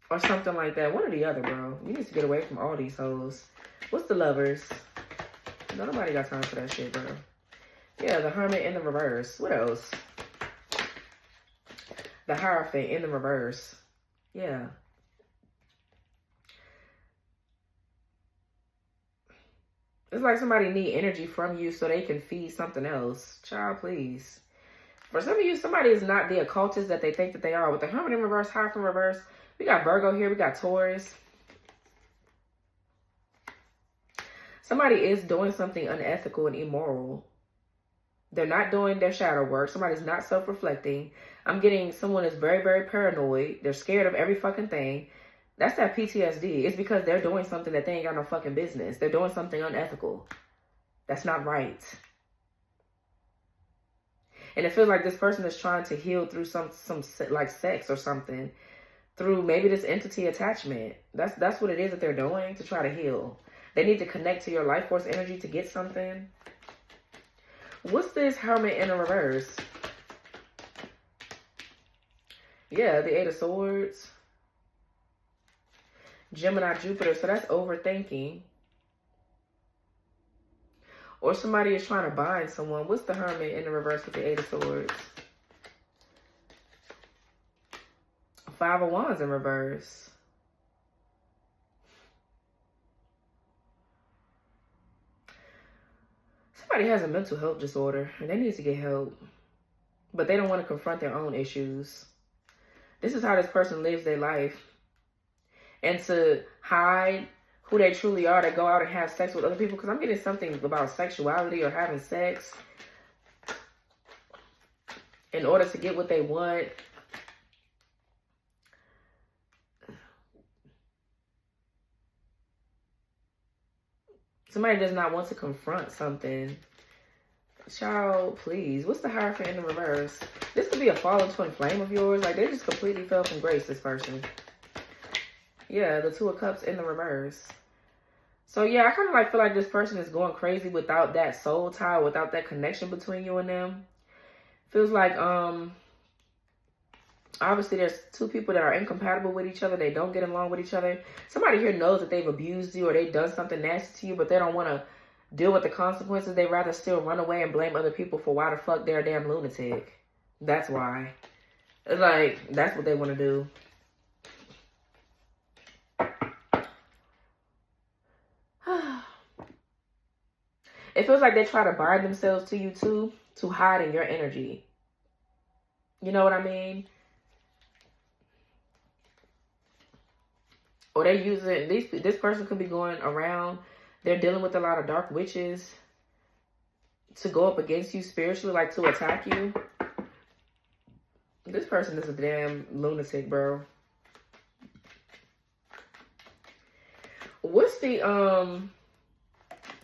or something like that. One or the other, bro. You need to get away from all these hoes. What's the Lovers? Nobody got time for that shit, bro. Yeah, the Hermit in the reverse. What else? The Hierophant in the reverse. Yeah. It's like somebody need energy from you so they can feed something else. Child, please. For some of you, somebody is not the occultist that they think that they are. With the Hermit in reverse, Hierophant in reverse, we got Virgo here. We got Taurus. Somebody is doing something unethical and immoral. They're not doing their shadow work. Somebody's not self-reflecting. I'm getting someone that's very, very paranoid. They're scared of every fucking thing. That's that PTSD. It's because they're doing something that they ain't got no fucking business. They're doing something unethical. That's not right. And it feels like this person is trying to heal through some like sex or something. Through maybe this entity attachment. That's what it is that they're doing to try to heal. They need to connect to your life force energy to get something. What's this Hermit in the reverse? Yeah, the Eight of Swords. Gemini, Jupiter. So that's overthinking. Or somebody is trying to bind someone. What's the Hermit in the reverse with the Eight of Swords? Five of Wands in reverse. Somebody has a mental health disorder and they need to get help. But they don't want to confront their own issues. This is how this person lives their life. And to hide who they truly are, they go out and have sex with other people. Because I'm getting something about sexuality or having sex in order to get what they want. Somebody does not want to confront something. Child, please. What's the Hierophant in the reverse? This could be a fallen twin flame of yours. Like, they just completely fell from grace, this person. Yeah, the Two of Cups in the reverse. So, yeah, I kind of like feel like this person is going crazy without that soul tie, without that connection between you and them. Feels like, obviously there's two people that are incompatible with each other. They don't get along with each other. Somebody here knows that they've abused you or they've done something nasty to you, but they don't want to deal with the consequences. They rather still run away and blame other people for why the fuck they're a damn lunatic. That's why. It's like, that's what they want to do. It feels like they try to bind themselves to you too, to hide in your energy. You know what I mean? Or they using, this person could be going around, they're dealing with a lot of dark witches to go up against you spiritually, like to attack you. This person is a damn lunatic, bro. What's the,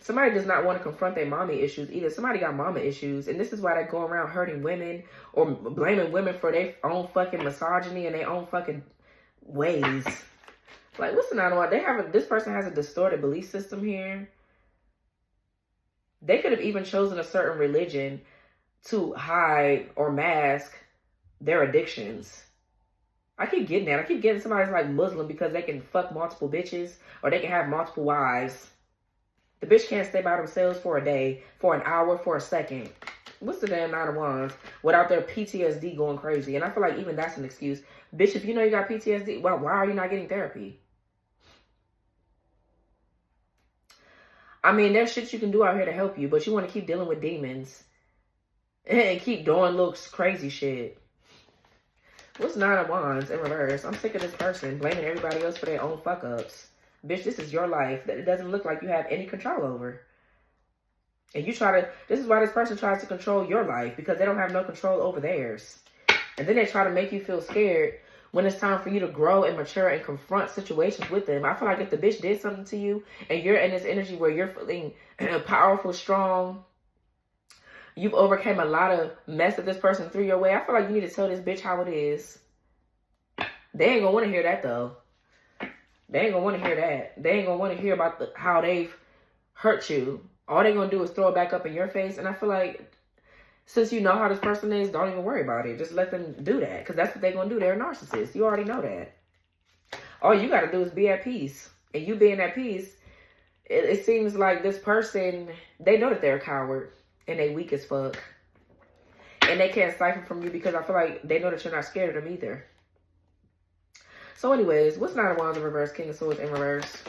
somebody does not want to confront their mommy issues either. Somebody got mama issues, and this is why they go around hurting women or blaming women for their own fucking misogyny and their own fucking ways. Like, what's the matter? This person has a distorted belief system here. They could have even chosen a certain religion to hide or mask their addictions. I keep getting that. I keep getting somebody's like Muslim because they can fuck multiple bitches or they can have multiple wives. The bitch can't stay by themselves for a day, for an hour, for a second. What's the damn Nine of Wands without their PTSD going crazy? And I feel like even that's an excuse. Bitch, if you know you got PTSD, well, why are you not getting therapy? I mean, there's shit you can do out here to help you, but you want to keep dealing with demons and keep doing little crazy shit. What's Nine of Wands in reverse? I'm sick of this person blaming everybody else for their own fuck-ups. Bitch, this is your life that it doesn't look like you have any control over. And you try to, this is why this person tries to control your life, because they don't have no control over theirs. And then they try to make you feel scared when it's time for you to grow and mature and confront situations with them. I feel like if the bitch did something to you and you're in this energy where you're feeling powerful, strong, you've overcame a lot of mess that this person threw your way, I feel like you need to tell this bitch how it is. They ain't gonna want to hear that, though. They ain't gonna want to hear that. They ain't gonna want to hear about how they've hurt you. All they gonna do is throw it back up in your face. And I feel like since you know how this person is, don't even worry about it. Just let them do that, because that's what they're gonna do. They're a narcissist. You already know that. All you gotta do is be at peace. And you being at peace, it seems like this person, they know that they're a coward and they weak as fuck. And they can't siphon from you because I feel like they know that you're not scared of them either. So anyways, what's Nine of Wands in reverse? King of Swords in reverse.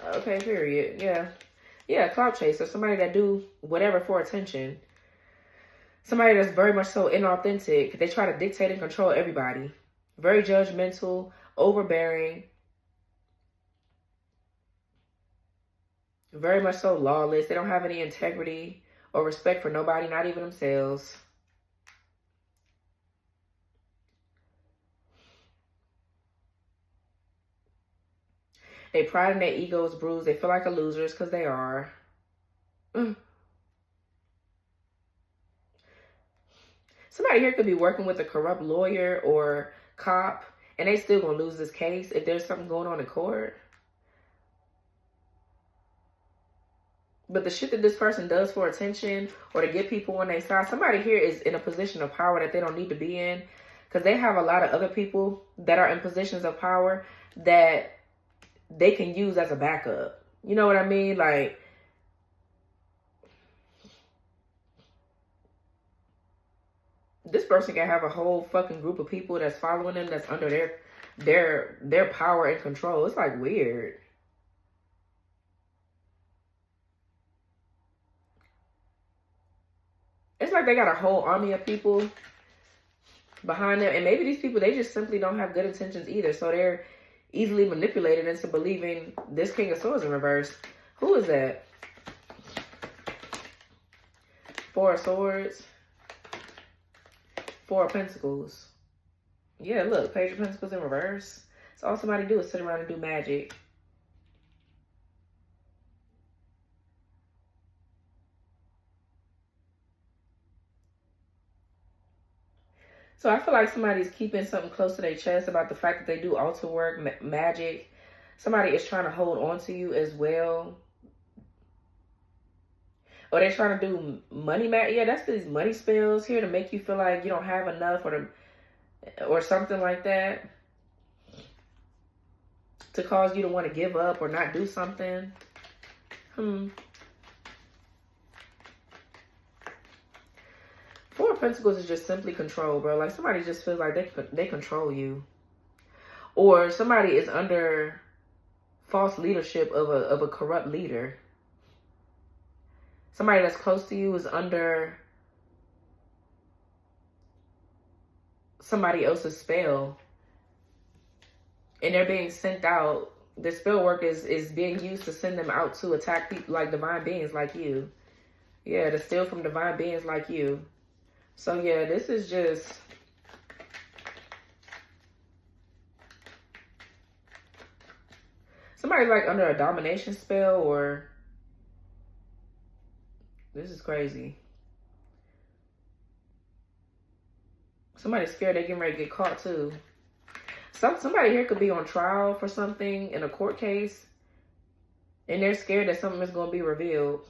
Okay, period. Yeah. Yeah, clout chaser. Somebody that do whatever for attention. Somebody that's very much so inauthentic. They try to dictate and control everybody. Very judgmental, overbearing. Very much so lawless. They don't have any integrity or respect for nobody, not even themselves. They pride in their egos bruised. They feel like a losers because they are. Somebody here could be working with a corrupt lawyer or cop, and they still gonna lose this case if there's something going on in court. But the shit that this person does for attention or to get people on their side, somebody here is in a position of power that they don't need to be in, because they have a lot of other people that are in positions of power that they can use as a backup. You know what I mean? Like, this person can have a whole fucking group of people that's following them that's under their power and control. It's like weird. It's like they got a whole army of people behind them. And maybe these people, they just simply don't have good intentions either. So they're easily manipulated into believing this King of Swords in reverse. Who is that? Four of Swords. Four of Pentacles. Yeah, look, Page of Pentacles in reverse. So all somebody do is sit around and do magic. So I feel like somebody's keeping something close to their chest about the fact that they do altar work, magic. Somebody is trying to hold on to you as well. Or they're trying to do money. Yeah, that's these money spells here to make you feel like you don't have enough or something like that. To cause you to want to give up or not do something. Four of Pentacles is just simply control, bro. Like somebody just feels like they control you. Or somebody is under false leadership of a corrupt leader. Somebody that's close to you is under somebody else's spell. And they're being sent out. The spell work is being used to send them out to attack people like divine beings like you. Yeah, to steal from divine beings like you. So yeah, this is just... somebody's like under a domination spell or... This is crazy. Somebody's scared they're getting ready to get caught too. Somebody here could be on trial for something in a court case. And they're scared that something is going to be revealed.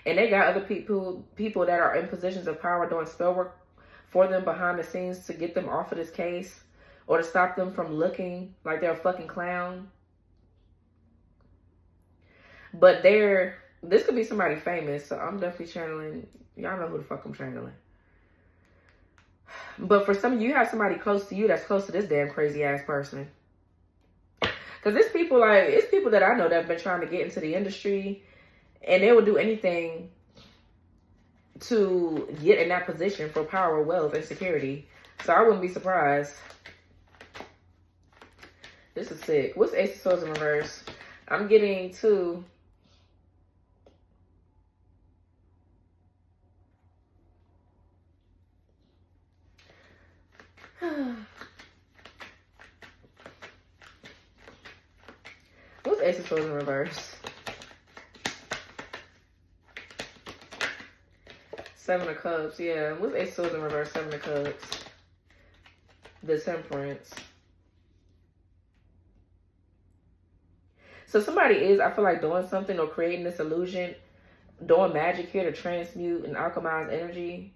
And they got other people that are in positions of power doing spell work for them behind the scenes to get them off of this case or to stop them from looking like they're a fucking clown. But this could be somebody famous, so I'm definitely channeling. Y'all know who the fuck I'm channeling. But for some of you, you have somebody close to you that's close to this damn crazy ass person. Because it's people that I know that have been trying to get into the industry, and they will do anything to get in that position for power, wealth, and security. So I wouldn't be surprised. This is sick. What's Ace of Swords in reverse? I'm getting two. What's Ace of Swords in reverse? Seven of Cups, yeah. What's Ace of Swords in reverse? Seven of Cups. The Temperance. So somebody is, I feel like, doing something or creating this illusion, doing magic here to transmute and alchemize energy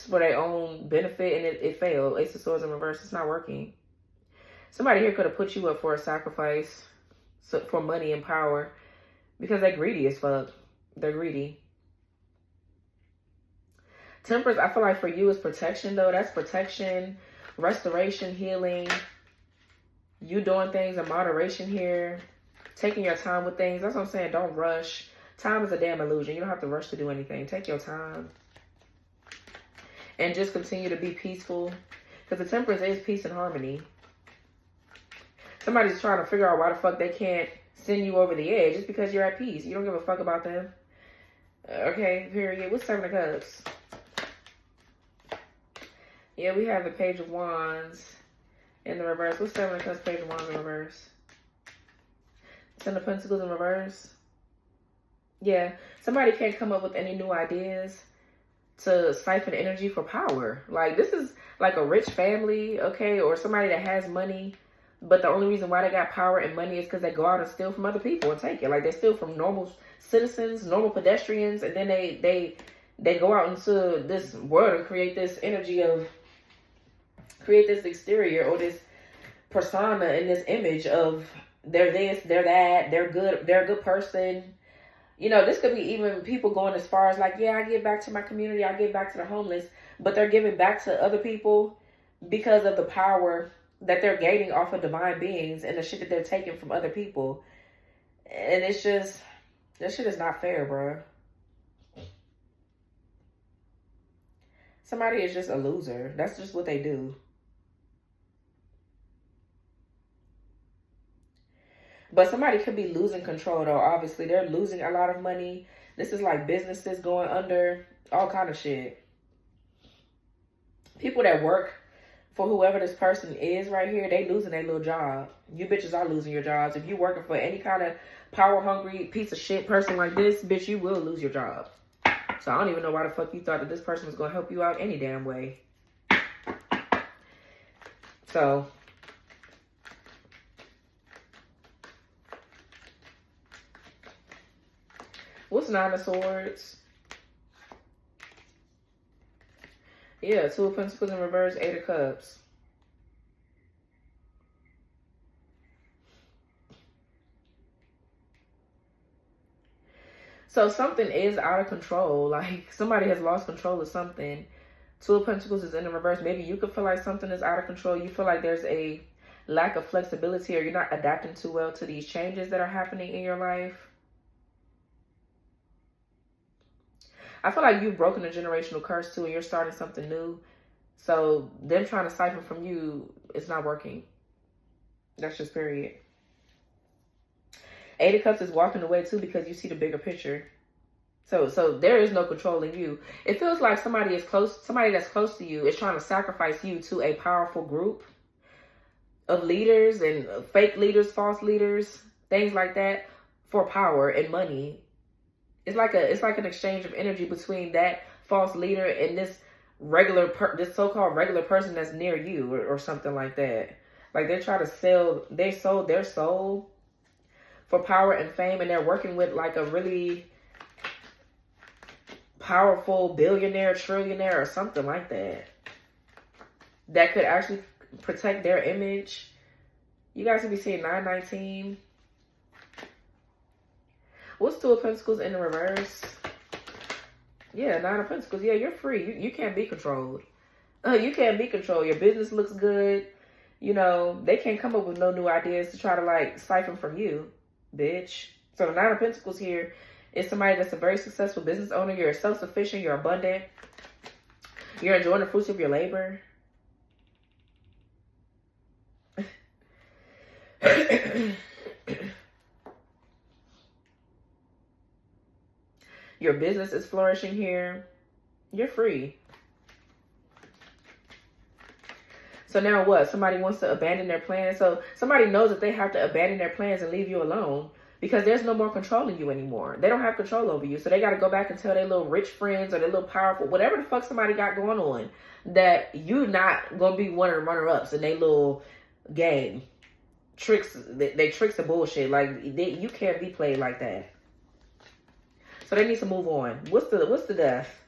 for their own benefit, and it failed. Ace of Swords in reverse, it's not working. Somebody here could have put you up for a sacrifice for money and power because they're greedy as fuck. They're greedy. Temperance, I feel like for you is protection though. That's protection, restoration, healing. You doing things in moderation here. Taking your time with things. That's what I'm saying. Don't rush. Time is a damn illusion. You don't have to rush to do anything. Take your time. And just continue to be peaceful. Because the Temperance is peace and harmony. Somebody's trying to figure out why the fuck they can't send you over the edge just because you're at peace. You don't give a fuck about them. Okay, period. What's Seven of Cups? Yeah, we have the Page of Wands in the reverse. What's Seven of Cups, Page of Wands in reverse? Ten of Pentacles in reverse. Yeah, somebody can't come up with any new ideas to siphon energy for power. Like, this is like a rich family, okay, or somebody that has money, but the only reason why they got power and money is because they go out and steal from other people and take it. Like, they steal from normal citizens, normal pedestrians, and then they go out into this world and create this energy of, create this exterior or this persona and this image of they're this, they're that, they're good, they're a good person. You know, this could be even people going as far as like, yeah, I give back to my community, I give back to the homeless, but they're giving back to other people because of the power that they're gaining off of divine beings and the shit that they're taking from other people. And it's just, that shit is not fair, bro. Somebody is just a loser. That's just what they do. But somebody could be losing control, though. Obviously, they're losing a lot of money. This is like businesses going under, all kind of shit. People that work for whoever this person is right here, they losing their little job. You bitches are losing your jobs. If you working for any kind of power-hungry piece of shit person like this, bitch, you will lose your job. So I don't even know why the fuck you thought that this person was going to help you out any damn way. So what's Nine of Swords? Yeah, Two of Pentacles in reverse, Eight of Cups. So something is out of control. Like, somebody has lost control of something. Two of Pentacles is in the reverse. Maybe you could feel like something is out of control. You feel like there's a lack of flexibility or you're not adapting too well to these changes that are happening in your life. I feel like you've broken a generational curse too and you're starting something new. So them trying to siphon from you, it's not working. That's just period. Eight of Cups is walking away too because you see the bigger picture. So there is no controlling you. It feels like somebody that's close to you is trying to sacrifice you to a powerful group of leaders and fake leaders, false leaders, things like that for power and money. It's like an exchange of energy between that false leader and this this so-called regular person that's near you or something like that. Like they try to they sold their soul for power and fame, and they're working with like a really powerful billionaire, trillionaire, or something like that. That could actually protect their image. You guys will be seeing 919. What's Two of Pentacles in the reverse? Yeah, Nine of Pentacles. Yeah, you're free. You can't be controlled. You can't be controlled. Your business looks good. You know, they can't come up with no new ideas to try to like siphon from you, bitch. So the Nine of Pentacles here is somebody that's a very successful business owner. You're self-sufficient. You're abundant. You're enjoying the fruits of your labor. Your business is flourishing here. You're free. So now what? Somebody wants to abandon their plans. So somebody knows that they have to abandon their plans and leave you alone because there's no more controlling you anymore. They don't have control over you. So they got to go back and tell their little rich friends or their little powerful, whatever the fuck somebody got going on, that you're not going to be one of the runner-ups in their little game. Tricks, they tricks and bullshit. Like, you can't be played like that. So they need to move on. What's the death?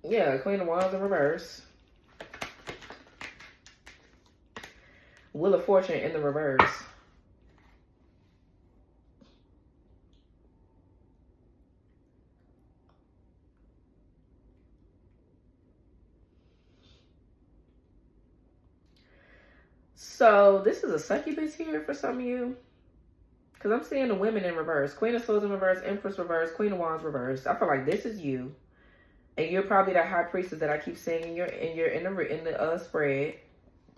Yeah, Queen of Wands in reverse. Wheel of Fortune in the reverse. So this is a succubus here for some of you. Because I'm seeing the women in reverse. Queen of Swords in reverse, Empress reverse, Queen of Wands reverse. I feel like this is you. And you're probably that high priestess that I keep seeing in the spread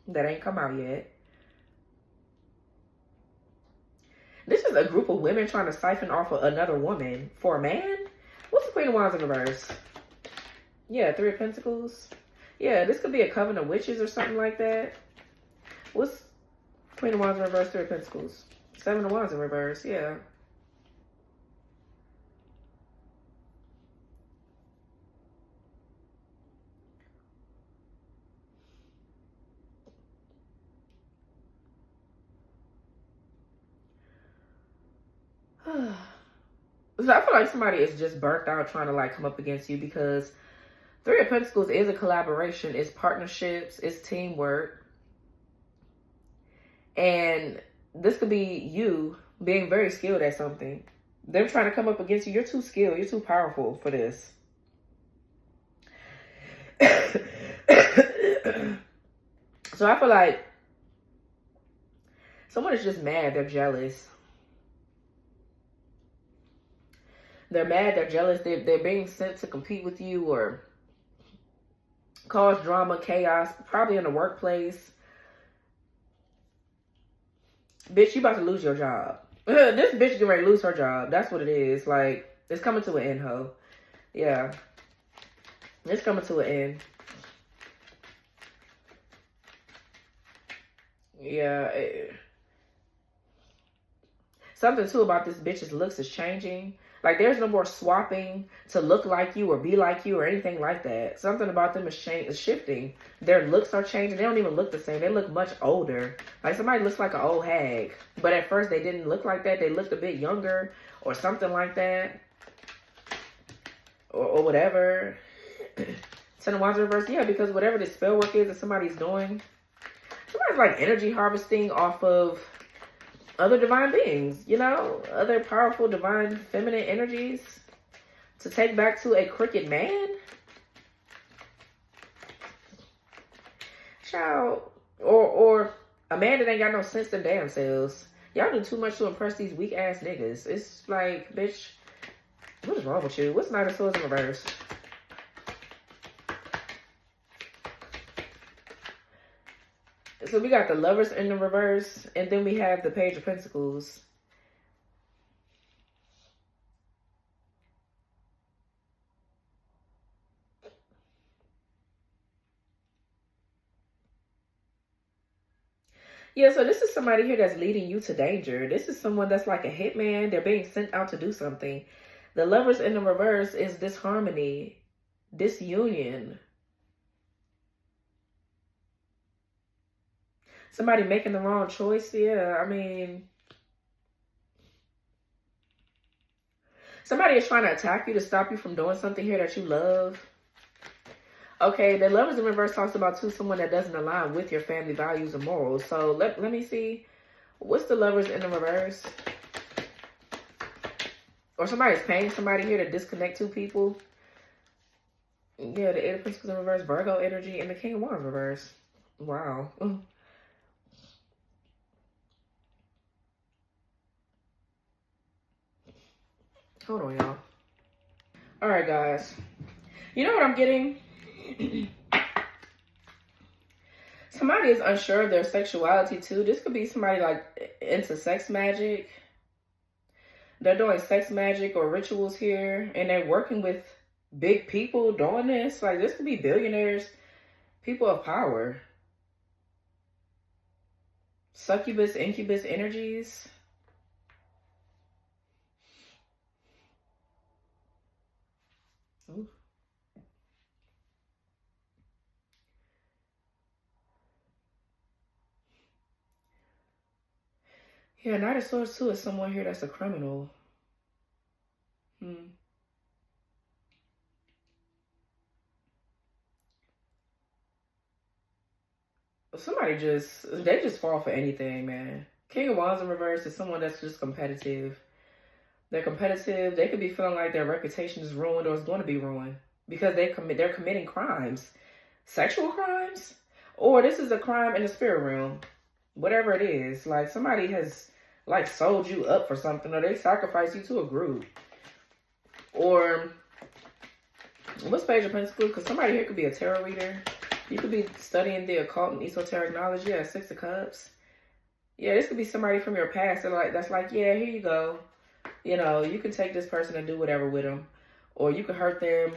that ain't come out yet. This is a group of women trying to siphon off of another woman for a man. What's the Queen of Wands in reverse? Yeah, Three of Pentacles. Yeah, this could be a coven of witches or something like that. What's Queen of Wands in reverse, Three of Pentacles? Seven of Wands in reverse, yeah. So I feel like somebody is just burnt out trying to like come up against you because Three of Pentacles is a collaboration, it's partnerships, it's teamwork. And this could be you being very skilled at something. Them trying to come up against you. You're too skilled. You're too powerful for this. So I feel like someone is just mad. They're jealous. They're mad. They're jealous. They're being sent to compete with you or cause drama, chaos, probably in the workplace. Bitch, you about to lose your job. This bitch getting ready to lose her job. That's what it is. Like, it's coming to an end, ho. Yeah. It's coming to an end. Yeah. Something, too, about this bitch's looks is changing. Like, there's no more swapping to look like you or be like you or anything like that. Something about them is shifting. Their looks are changing. They don't even look the same. They look much older. Like, somebody looks like an old hag. But at first, they didn't look like that. They looked a bit younger or something like that. Or whatever. Ten of Wands reverse. Yeah, because whatever this spell work is that somebody's doing, somebody's, like, energy harvesting off of other divine beings, you know, other powerful divine feminine energies to take back to a crooked man. Child, or a man that ain't got no sense in damn selves. Y'all do too much to impress these weak ass niggas. It's like, bitch, what is wrong with you? What's Knight of Swords in reverse? So we got the Lovers in the reverse, and then we have the Page of Pentacles. Yeah, so this is somebody here that's leading you to danger. This is someone that's like a hitman. They're being sent out to do something. The Lovers in the reverse is disharmony, disunion. Somebody making the wrong choice. Yeah, I mean, Somebody is trying to attack you to stop you from doing something here that you love. Okay, the Lovers in reverse talks about too someone that doesn't align with your family values and morals. So let me see. What's the Lovers in the reverse? Or somebody's paying somebody here to disconnect two people. Yeah, the Eight of Pentacles in reverse, Virgo energy, and the King of Wands reverse. Wow. Hold on, y'all. All right, guys. You know what I'm getting? Somebody is unsure of their sexuality too. This could be somebody like into sex magic. They're doing sex magic or rituals here, and they're working with big people doing this. Like, this could be billionaires, people of power. Succubus, incubus energies. Ooh. Yeah, Knight of Swords too is someone here that's a criminal. Somebody they just fall for anything, man. King of Wands in reverse is someone that's just competitive. They're competitive. They could be feeling like their reputation is ruined or is going to be ruined because they're committing crimes, sexual crimes, or this is a crime in the spirit realm. Whatever it is, like somebody has like sold you up for something, or they sacrificed you to a group, or what's Page of Pentacles? Because somebody here could be a tarot reader. You could be studying the occult and esoteric knowledge. Yeah, Six of Cups. Yeah, this could be somebody from your past that's like, yeah, here you go. You know, you can take this person and do whatever with them, or you can hurt them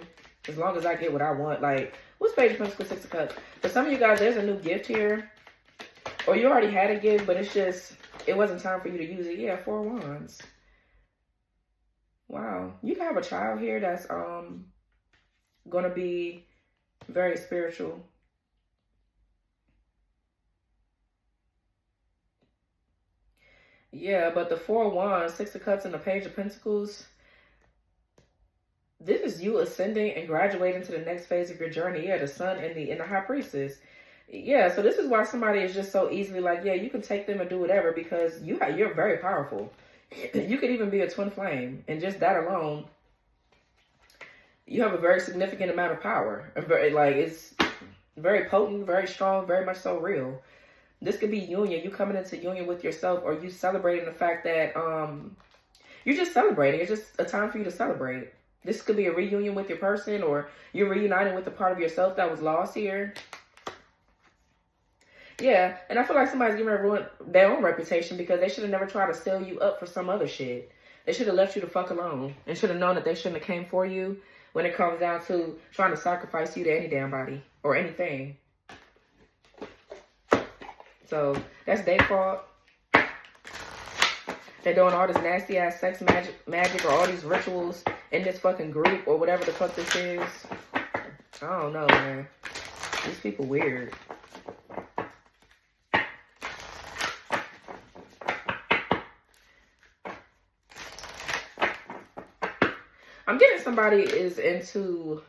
as long as I get what I want. Like, what's Page of Pentacles, Six of Cups? For some of you guys, there's a new gift here, or you already had a gift, but it's just it wasn't time for you to use it. Yeah, Four of Wands. Wow, you can have a child here that's gonna be very spiritual. Yeah, but the Four of Wands, Six of Cups, and the Page of Pentacles, this is you ascending and graduating to the next phase of your journey. Yeah, the Sun and the High Priestess. Yeah, so this is why somebody is just so easily like, yeah, you can take them and do whatever because you're very powerful. You could even be a twin flame, and just that alone, you have a very significant amount of power. It's very potent, very strong, very much so real. This could be union. You coming into union with yourself, or you celebrating the fact that you're just celebrating. It's just a time for you to celebrate. This could be a reunion with your person, or you're reuniting with a part of yourself that was lost here. Yeah, and I feel like somebody's going to ruin their own reputation because they should have never tried to sell you up for some other shit. They should have left you the fuck alone and should have known that they shouldn't have came for you when it comes down to trying to sacrifice you to any damn body or anything. So that's their fault. They're doing all this nasty ass sex magic or all these rituals in this fucking group or whatever the fuck this is. I don't know, man. These people weird. I'm getting somebody is into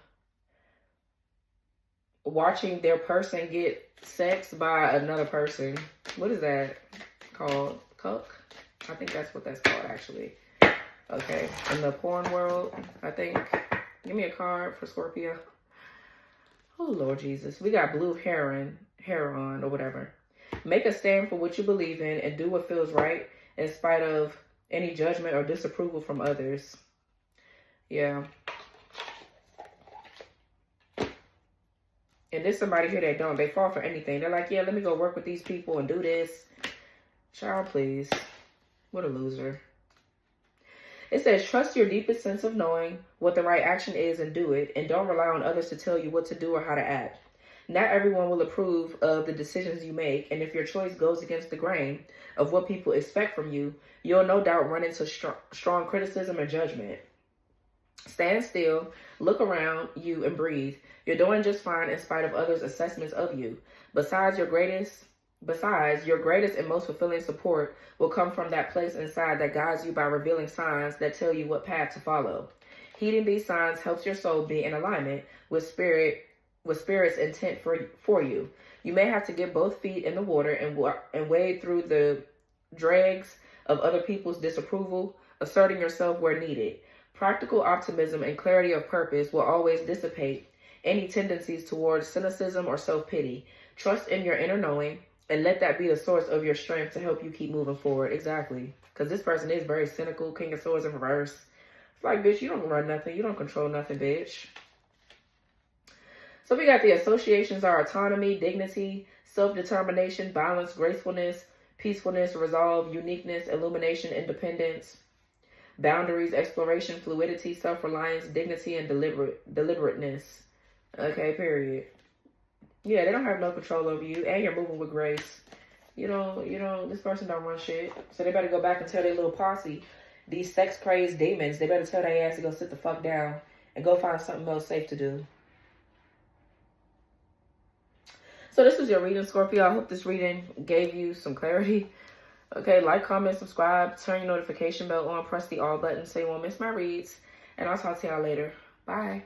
watching their person get sex by another person. What is that called? Cuck? I think that's what that's called, actually. Okay. In the porn world, I think. Give me a card for Scorpio. Oh, Lord Jesus. We got blue heron or whatever. Make a stand for what you believe in and do what feels right in spite of any judgment or disapproval from others. Yeah. And there's somebody here that don't. They fall for anything. They're like, yeah, let me go work with these people and do this. Child, please. What a loser. It says, trust your deepest sense of knowing what the right action is and do it. And don't rely on others to tell you what to do or how to act. Not everyone will approve of the decisions you make. And if your choice goes against the grain of what people expect from you, you'll no doubt run into strong criticism and judgment. Stand still, look around you, and breathe. You're doing just fine in spite of others' assessments of you. Besides, your greatest Besides, your greatest and most fulfilling support will come from that place inside that guides you by revealing signs that tell you what path to follow. Heeding these signs helps your soul be in alignment with spirit's intent for you. You may have to get both feet in the water and wade through the dregs of other people's disapproval, asserting yourself where needed. Practical optimism and clarity of purpose will always dissipate any tendencies towards cynicism or self-pity. Trust in your inner knowing and let that be the source of your strength to help you keep moving forward. Exactly. Because this person is very cynical. King of Swords in reverse. It's like, bitch, you don't run nothing. You don't control nothing, bitch. So we got the associations are autonomy, dignity, self-determination, balance, gracefulness, peacefulness, resolve, uniqueness, illumination, independence, boundaries, exploration, fluidity, self-reliance, dignity, and deliberateness. Okay, period. Yeah, they don't have no control over you, and you're moving with grace. You know, this person don't run shit. So they better go back and tell their little posse, these sex-crazed demons, they better tell their ass to go sit the fuck down and go find something else safe to do. So this was your reading, Scorpio. I hope this reading gave you some clarity. Okay, like, comment, subscribe, turn your notification bell on, press the all button so you won't miss my reads. And I'll talk to y'all later. Bye.